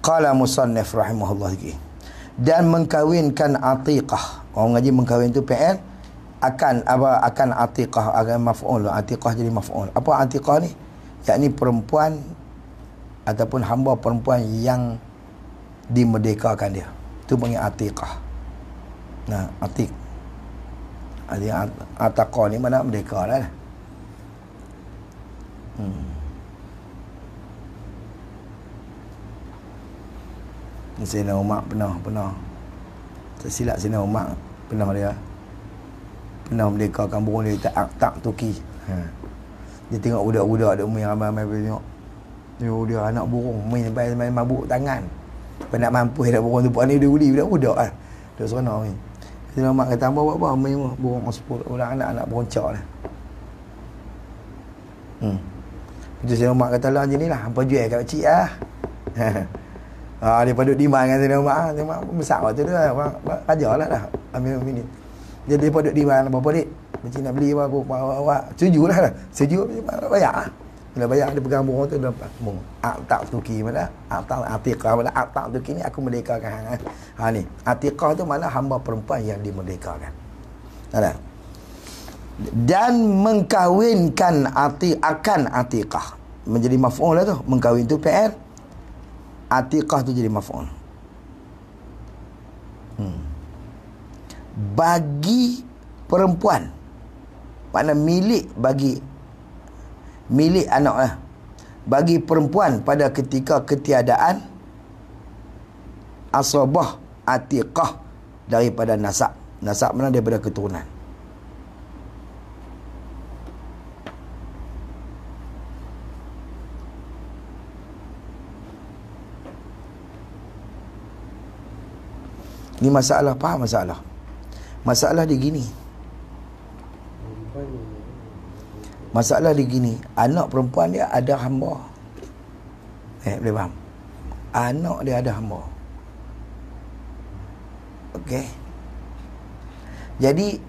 Qala musannif rahimahullah lagi. Dan mengkawinkan atiqah. Orang ngaji mengkawin tu PL akan apa, akan atiqah, akan maf'ul. Atiqah jadi maf'ul. Apa atiqah ni? Yakni perempuan ataupun hamba perempuan yang dimerdekakan dia. Tu panggil atiqah. Nah, atiq. Ataqah ni mana merdeka lah. Sayyidina Umar pernah tersilap Sayyidina Umar pernah merdekakan burung dia tak Turki. Dia tengok budak-budak ada main ramai-ramai tengok. Dia anak burung main sampai mabuk tangan. Apa nak mampu dak burung tu buat ni dia uli budak-budak ah. Dia seronok main. Sayyidina Umar kata buat apa main burung sepuluh orang anak beroncak lah. Itu Sayyidina Umar kata lah je ni lah hampa jual kat pakcik lah. Dia paduk diman dengan Sayyidina Umar. Sayyidina Umar besar waktu tu lah. Raja lah dah Amir Mu'minin. Jadi dia paduk diman. Berapa dik? Pakcik nak beli apa? Awak setuju lah. Setuju bayar lah. Bila bayar dia pegang burung tu. Dia dapat burung Aqtaq Turki mana? Aqtaq Atiqah mana? Aqtaq Turki ni aku merdekakan ni. Atiqah tu mana? Hamba perempuan yang dimerdekakan. Ada. Dan mengkawinkan akan atiqah. Menjadi maf'ul lah tu. Mengkawin tu PR. Atiqah tu jadi maf'ul. Bagi perempuan. Makna milik anak lah. Bagi perempuan pada ketika ketiadaan asabah atiqah daripada nasab. Nasab mana? Daripada keturunan. Ni masalah, faham masalah? Masalah dia gini. Masalah dia gini. Anak perempuan dia ada hamba. Boleh faham? Anak dia ada hamba. Okey. Jadi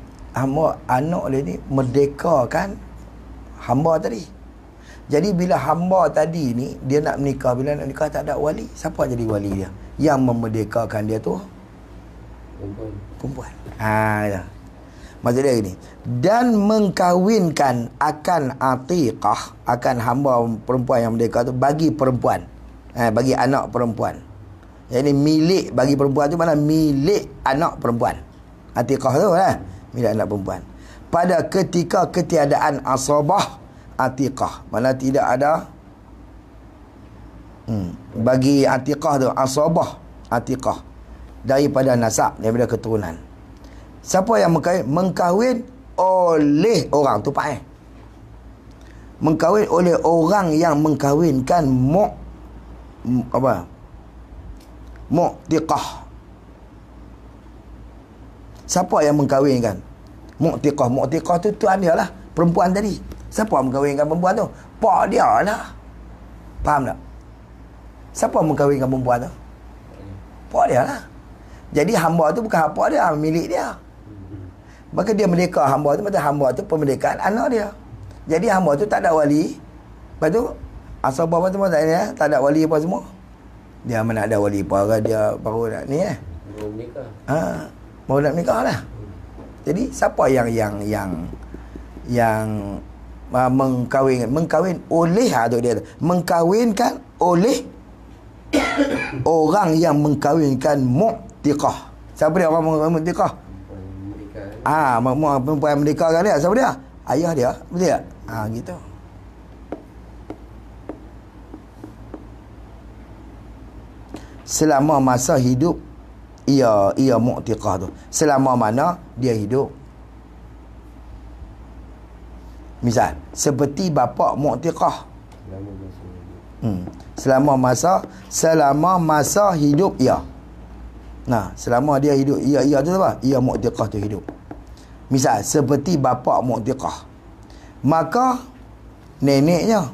anak dia ni merdekakan hamba tadi. Jadi bila hamba tadi ni dia nak menikah, bila nak menikah tak ada wali, siapa jadi wali dia? Yang memerdekakan dia tu perempuan. Ya. Maksud dia gini. Dan mengkawinkan akan atiqah, akan hamba perempuan yang merdeka tu bagi perempuan. Bagi anak perempuan. Yang ini milik bagi perempuan tu mana? Milik anak perempuan. Atiqah tu lah. Milik anak perempuan. Pada ketika ketiadaan asabah atiqah. Mana tidak ada bagi atiqah tu asabah atiqah. Daripada nasab, daripada keturunan. Siapa yang mengkawin? Mengkawin oleh orang tu pak. Mengkawin oleh orang yang mengkawinkan mu'tiqah. Siapa yang mengkawinkan? Mu'tiqah. Mu'tiqah tu tuan dia lah, perempuan tadi. Siapa yang mengkawinkan perempuan tu? Pak dia lah. Faham tak? Siapa yang mengkawinkan perempuan tu? Pak dia lah. Jadi hamba tu bukan apa dia, milik dia. Maka dia merdeka hamba tu, macam hamba tu pemerdekaan anak dia. Jadi hamba tu tak ada wali. Lepas tu asabah apa semua tak ada wali apa semua. Dia mana ada wali apa, dia baru nak ni baru menikah. Baru nak menikah lah. Jadi siapa yang mengkawin oleh tu dia mengkawinkan oleh orang yang mengkawinkan mu'tiqah. Siapa dia orang mengkawin mu'tiqah? Perempuan yang merdekakan dia. Siapa dia? Ayah dia. Betul tak? Gitu. Selama masa hidup ia mu'tiqah tu. Selama mana dia hidup. Misal seperti bapa mu'tiqah. Selama masa hidup ia. Nah, selama dia hidup, ia tu apa? Ia mu'tiqah tu hidup. Misal, seperti bapa mu'tiqah. Maka, neneknya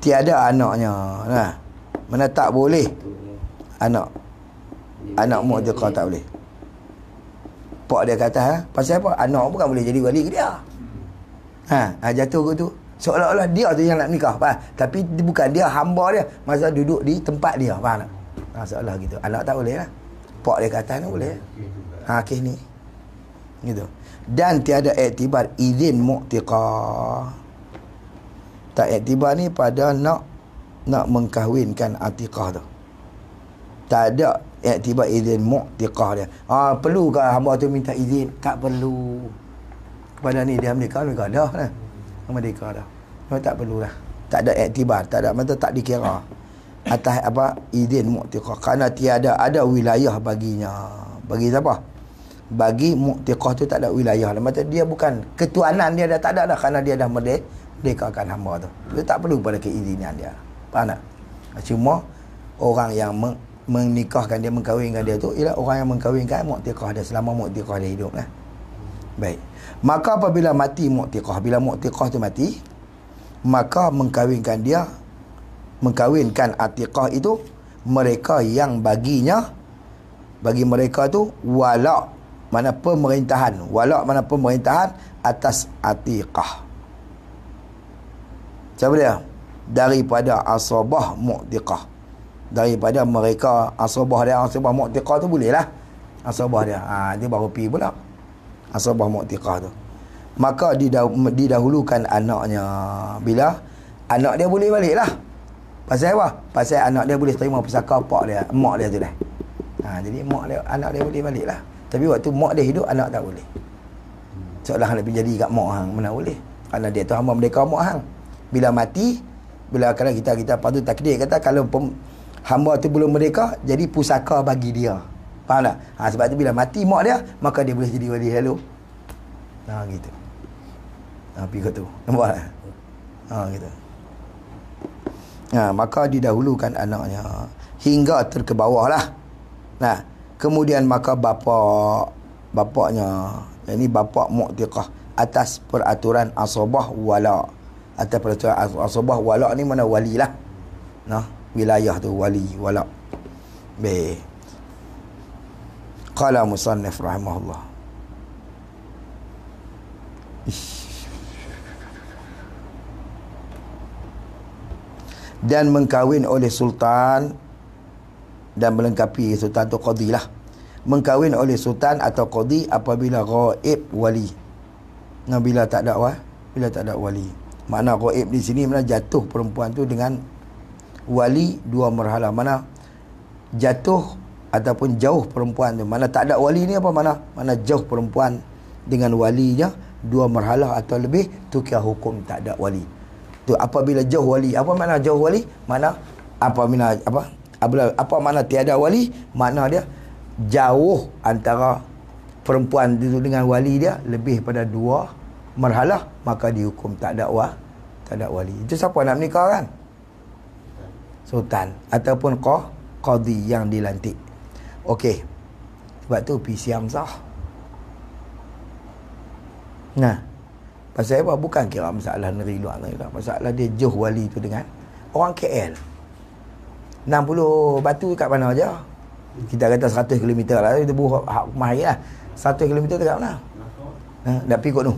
tiada anaknya. Nah, mana tak boleh anak mu'tiqah tak boleh. Pak dia kata, pasal apa? Anak bukan boleh jadi wali ke dia. Jatuh ke tu. Seolah-olah dia tu yang nak nikah, faham? Tapi bukan dia, hamba dia. Masa duduk di tempat dia, faham tak? Seolah gitu. Anak tak boleh lah. Pak dia kata ni boleh. Kes ni. Gitu. Dan tiada iktibar izin mu'tiqah. Tak iktibar ni pada nak mengkahwinkan atiqah tu. Tak ada iktibar izin mu'tiqah dia. Perlukah hamba tu minta izin? Tak perlu. Kepada ni dia menikah dah lah. Merdeka dah. Tak perlulah. Tak ada iktibar, tak ada, mata tak dikira atas apa izin mu'tiqah, kerana tiada ada wilayah baginya. Bagi siapa? Bagi mu'tiqah tu tak ada wilayah. Mata dia bukan ketuanan dia dah tak ada dah, kerana dia dah merdekakan hamba tu. Dia tak perlu pada keizinan dia. Faham tak? Cuma orang yang menikahkan dia, mengkahwinkan dia tu ialah orang yang mengkahwinkan mu'tiqah dia selama mu'tiqah dia hidup lah. Baik. Maka apabila mati mu'tiqah, bila mu'tiqah tu mati, maka mengkahwinkan atiqah itu mereka yang bagi mereka tu wala, mana pemerintahan atas atiqah. Siapa dia? Daripada asabah mu'tiqah. Daripada mereka asabah mu'tiqah tu boleh lah. Asabah dia. Dia baru pergi pula. Asabah mu'tiqah tu. Maka didahulukan anaknya. Bila anak dia boleh balik lah. Pasal apa? Pasal anak dia boleh terima pusaka emak dia tu dah. Jadi anak dia boleh balik lah. Tapi waktu mak dia hidup, anak tak boleh. Seolah nak jadi kat mak hang, mana boleh. Kerana dia tu hamba merdeka mak hang. Bila mati, kalau kita patut takdir kata, kalau hamba tu belum merdeka, jadi pusaka bagi dia. Faham tak? Sebab tu bila mati mak dia, maka dia boleh jadi wali. Hello. Gitu. Pergi kat tu. Nampak tak? Gitu. Maka didahulukan anaknya hingga terkebawah lah. Kemudian maka bapaknya, ini bapa mu'tiqah, atas peraturan asabah wala. Atas peraturan asabah wala ni mana wali lah. Wilayah tu wali wala. Baik. Qala musannif rahimahullah. Dan mengkahwin oleh sultan dan melengkapi sultan tu qadi lah. Mengkahwin oleh sultan atau qadi apabila ghaib wali. Bila tak ada wali. Makna ghaib di sini mana jatuh perempuan tu dengan wali dua marhalah. Mana jatuh ataupun jauh perempuan tu. Mana tak ada wali ni apa mana? Mana jauh perempuan dengan walinya dua marhalah atau lebih, tu kira hukum tak ada wali. Tu apabila jauh wali. Apa makna jauh wali? Mana apa makna tiada wali? Makna dia jauh antara perempuan itu dengan wali dia lebih pada dua marhalah, maka dihukum tak ada wali. Itu siapa nak menikah kan? Sultan ataupun qadi yang dilantik. Okey. Sebab tu PCM sah. Pasal apa? Bukan kira masalah negeri luar negeri. Masalah dia jauh wali tu dengan orang KL. 60 batu kat mana aja? Kita kata 100 km lah. Kita buat hak mahir lah. 100 km tu kat mana? Nak pergi kot tu.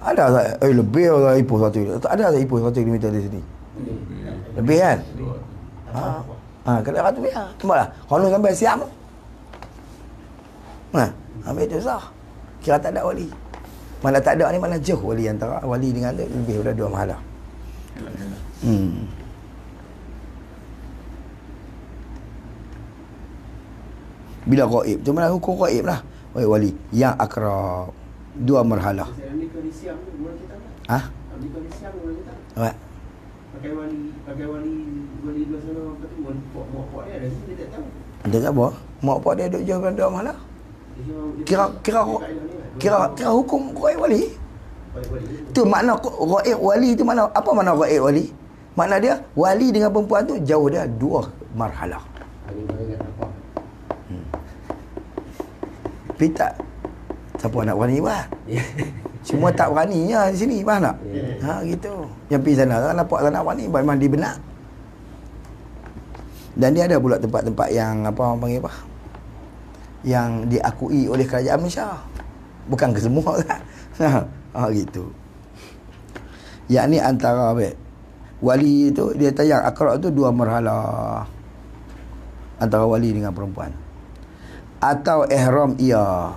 Ada tak? Lebih lah Ipoh 1. Tak ada tak Ipoh 1 km di sini? Lebih kan? Kalau ratu biar. Kembali lah. Kalau sampai siap. Ambil tu sah. Kira tak ada wali. Mana tak ada ni, mana jauh wali antara wali dengan dia lebih daripada dua mahalah. Bila ghaib tu mana hukum ghaib lah. Wali yang akrab dua marhalah. Apa? Pakai wali dua sana apa tu? Mak dia ada sini dia tak tahu. Dia tak apa? Mak pak dia duduk jauh dua mahalah. Kira hukum ghaib wali. Tu makna ghaib wali tu mana? Apa makna ghaib wali? Makna dia wali dengan perempuan tu jauh dia 2 marhalah. Tapi tak siapa nak berani bah? Semua tak beraninya di sini, faham tak? Gitu. Yang pergi sana kan nampak tak nak berani, memang di benak. Dan dia ada pula tempat-tempat yang apa orang panggil apa? Yang diakui oleh kerajaan Malaysia. Bukan ke semua kan. Gitu. Yang ni antara wali tu dia kata yang akrab tu 2 marhalah. Antara wali dengan perempuan. Atau ihram ia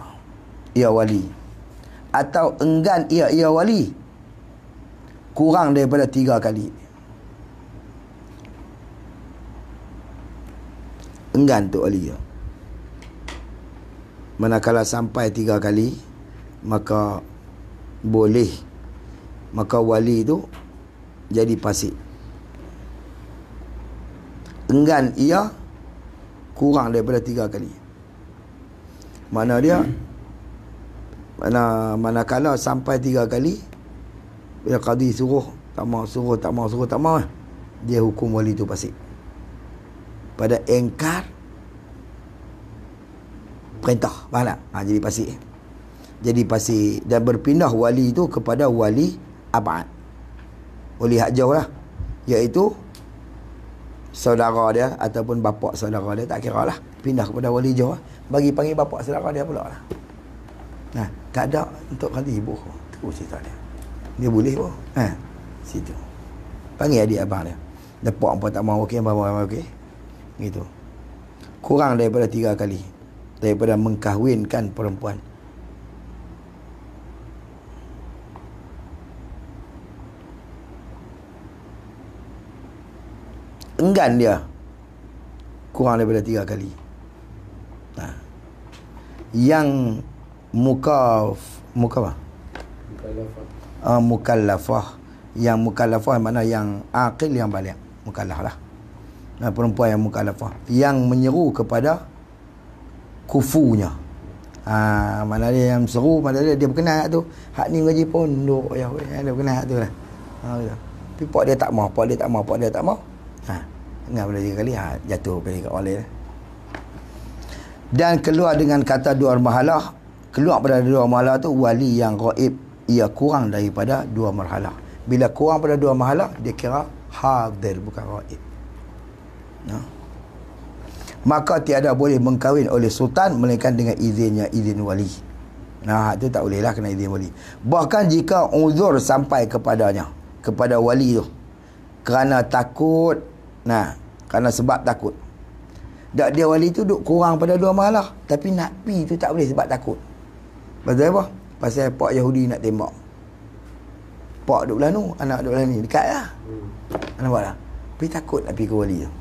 wali. Atau enggan ia wali kurang daripada 3 kali. Enggan tu wali ya. Manakala sampai 3 kali maka boleh, maka wali tu jadi fasik. Enggan ia kurang daripada 3 kali. Mana dia manakala sampai 3 kali, bila qadi suruh tak mau, dia hukum wali tu fasik. Pada engkar perintah, faham tak? Jadi fasik. Jadi fasik dan berpindah wali itu kepada wali abad. Wali hak jauh lah, iaitu saudara dia ataupun bapa saudara dia, tak kira lah, pindah kepada wali jauh lah. Bagi panggil bapa saudara dia pula lah. Tak ada untuk kali ibu tu cerita dia. Dia boleh pun. Situ. Panggil adik abang dia. Lepak apa tak mau okey, abang okey. Gitu. Kurang daripada 3 kali daripada mengkahwinkan perempuan. Enggan dia kurang daripada 3 kali. Yang muka apa? Mukallafah. Yang mukallafah mana yang aqil, yang baligh. Mukallaf lah. Perempuan yang mukallafah, yang menyeru kepada kufunya. Mana dia yang seru, mana dia berkenal tu. Hak ni ngaji pondok ya, dia berkenal tu lah. Tapi pak dia tak mau. Enggak boleh 3 kali, jatuh kali kat wali lah. Dan keluar dengan kata 2 marhalah. Keluar pada 2 marhalah tu wali yang ghaib ia kurang daripada 2 marhalah. Bila kurang pada 2 marhalah, dia kira hadir, bukan ghaib. Maka tiada boleh mengkahwin oleh sultan melainkan dengan izin wali. Itu tak boleh lah, kena izin wali. Bahkan jika uzur sampai kepadanya, kepada wali tu, kerana takut, kerana sebab takut. Tak, dia wali tu duk kurang pada 2 marhalah, tapi nak pi tu tak boleh sebab takut. Pasal apa? Pasal pak Yahudi nak tembak. Pak duk belah nu, anak duk belah ni, dekat lah. Nampak tak? Tapi takut nak pergi ke wali tu.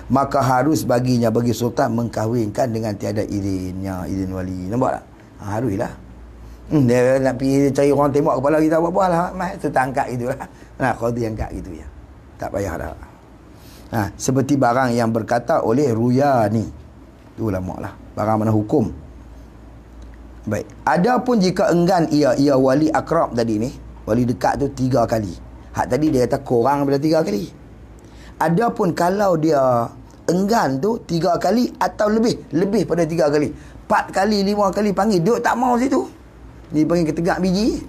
Maka harus bagi sultan mengkahwinkan dengan tiada izin wali. Nampak tak? Harus lah. Dia nak pergi cari orang tembak kepala kita, apa-apa lah. Sultan angkat gitu lah. Qadi angkat gitu ya. Tak payah dah. Seperti barang yang berkata oleh Ruyani. Tu ulama lah. Barang mana hukum. Baik. Adapun jika enggan ia wali akrab tadi ni, wali dekat tu 3 kali. Hak tadi dia kata kurang daripada 3 kali. Adapun kalau dia enggan tu 3 kali atau lebih pada 3 kali, 4 kali, 5 kali panggil, duk tak mau situ, ni panggil ketegak biji.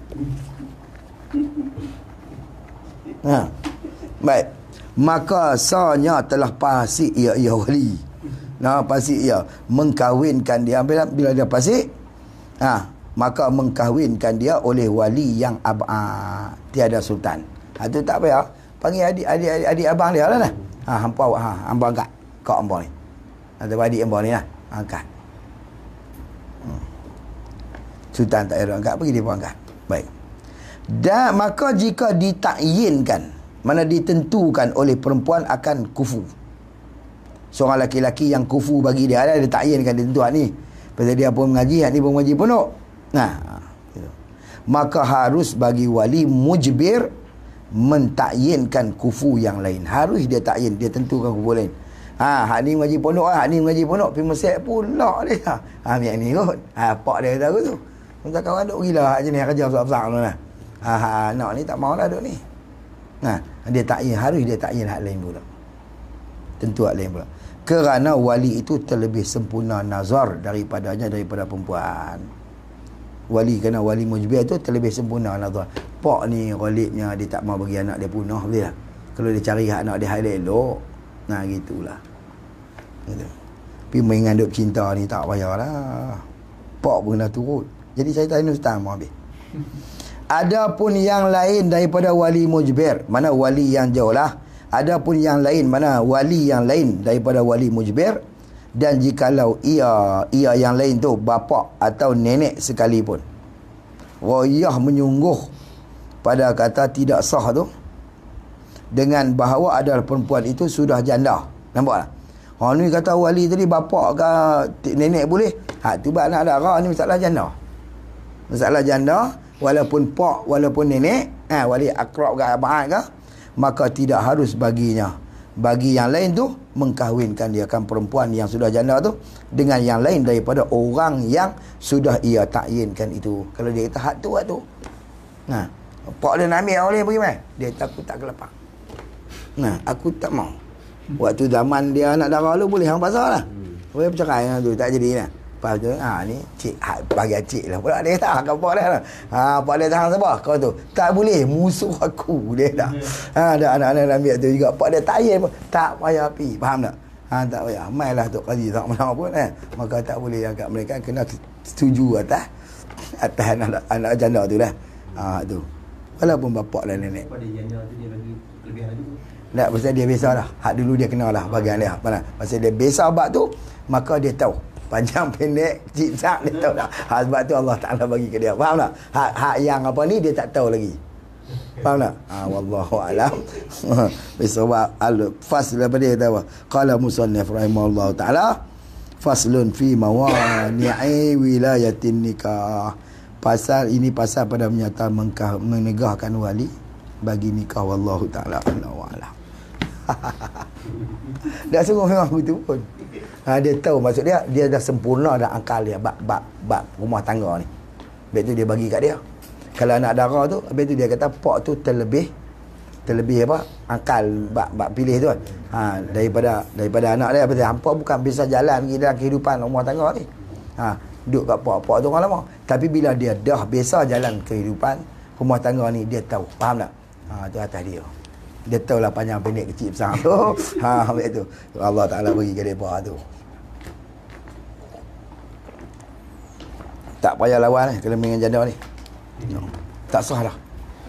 Baik, maka sanya telah fasik ia wali. Fasik ia mengkahwinkan dia. Bila dia fasik, maka mengkahwinkan dia oleh wali yang tiada sultan. Itu tak payah panggil adik abang dia lah. Hampa abang angkat kau abang ni. Atau adik abang ni lah, angkat. Sultan tak ada angkat, pergi dia pun angkat. Baik. Dan maka jika ditakyinkan, mana ditentukan oleh perempuan akan kufu, seorang laki-laki yang kufu bagi dia, ada ditakyinkan, ditentukan ni pasal dia pun mengaji, ni pun mengaji pondok. Maka harus bagi wali mujbir mentakyinkan kufu yang lain. Harus dia takyin, dia tentukan kufu lain. Hak ni mengaji pondok, hak ni mengaji pondok, pergi Mesir pula dia. Yang ni kot. Pak dia tahu tu. Minta kawan duk gila je ni kerja besar-besar tu lah. Anak ni tak mau lah duk ni. Dia takyin, harus dia takyin hak lain pula. Tentu hak lain pula. Kerana wali itu terlebih sempurna nazar daripada perempuan. Wali, kerana wali mujbir tu terlebih sempurna nazar. Pak ni ghalibnya dia tak mau bagi anak dia punah, betul tak? Kalau dia cari hak anak dia hal elok. Gitulah. Gitu. Tapi mainan duk cinta ni tak payahlah. Pak pun dah turut. Jadi saya tanya ustaz mau habis. Adapun yang lain daripada wali mujbir, mana wali yang jauh lah. Adapun yang lain, mana wali yang lain daripada wali mujbir, dan jikalau ia yang lain tu bapa atau nenek sekalipun, wayah menyungguh pada kata tidak sah tu, dengan bahawa adalah perempuan itu sudah janda. Nampak tak? Ni kata wali tadi bapa ke nenek boleh. Tu bab anak darah ni masalah janda. Masalah janda, walaupun pak, walaupun nenek, wali akrab ke abang ke, maka tidak harus baginya. Bagi yang lain tu mengkahwinkan dia kan perempuan yang sudah janda tu dengan yang lain daripada orang yang sudah ia takyinkan itu. Kalau dia kata hak tu. Pak dia nak ambil boleh pergi mai. Dia takut tak kelepak. Aku tak mau. Waktu zaman dia anak darah lu boleh hang pasal lah. Boleh bercerai dengan tu tak jadi lah. Lepas tu ni cik bagi cik lah pula dia kata kau pak dia lah. Pak dia tahan siapa kau tu. Tak boleh musuh aku dia tak. Ada anak-anak ambil tu juga. Pak dia tayin pun tak payah pi. Faham tak? Tak payah. Mailah Tok Qazi tak menang pun maka tak boleh agak mereka kena setuju atas anak janda tu lah. Tu. Walaupun bapak dan nenek. Pada janda tu dia bagi kelebihan tu. Tak, pasal dia biasa dah. Hak dulu dia kenal lah bagian dia. Mana? Pasal dia biasa bab tu, maka dia tahu. Panjang pendek, kecil besar, dia tahu dah. Sebab tu Allah Ta'ala bagi ke dia. Faham tak? Hak yang apa ni, dia tak tahu lagi. Faham tak? Wallahu'alam. Sebab fasl daripada dia tahu. Qala musannif rahimahullah ta'ala, faslun fi mawani'i wilayatin nikah. Pasal ini pasal pada menyata menegahkan wali bagi nikah. Wallahu ta'ala a'lam. Dah sungguh memang begitu pun. Dia tahu maksud dia dah sempurna dah akal dia bab rumah tangga ni. Habis tu dia bagi kat dia. Kalau anak darah tu, habis tu dia kata pak tu terlebih apa? Akal bab pilih tu kan. Daripada anak dia. Pasal hampa bukan bisa jalan pergi dalam kehidupan rumah tangga ni. Duduk kat pak tu orang lama. Tapi bila dia dah biasa jalan kehidupan rumah tangga ni, dia tahu. Faham tak? Tu atas dia. Dia tahu lah panjang pendek kecil besar tu. Habis tu Allah Ta'ala bagi ke mereka tu. Tak payah lawan kalau dengan janda ni. Tak sah lah.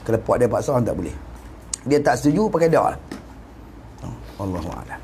Kalau pak dia paksa tak boleh. Dia tak setuju pakai dak lah. Allahu'alam.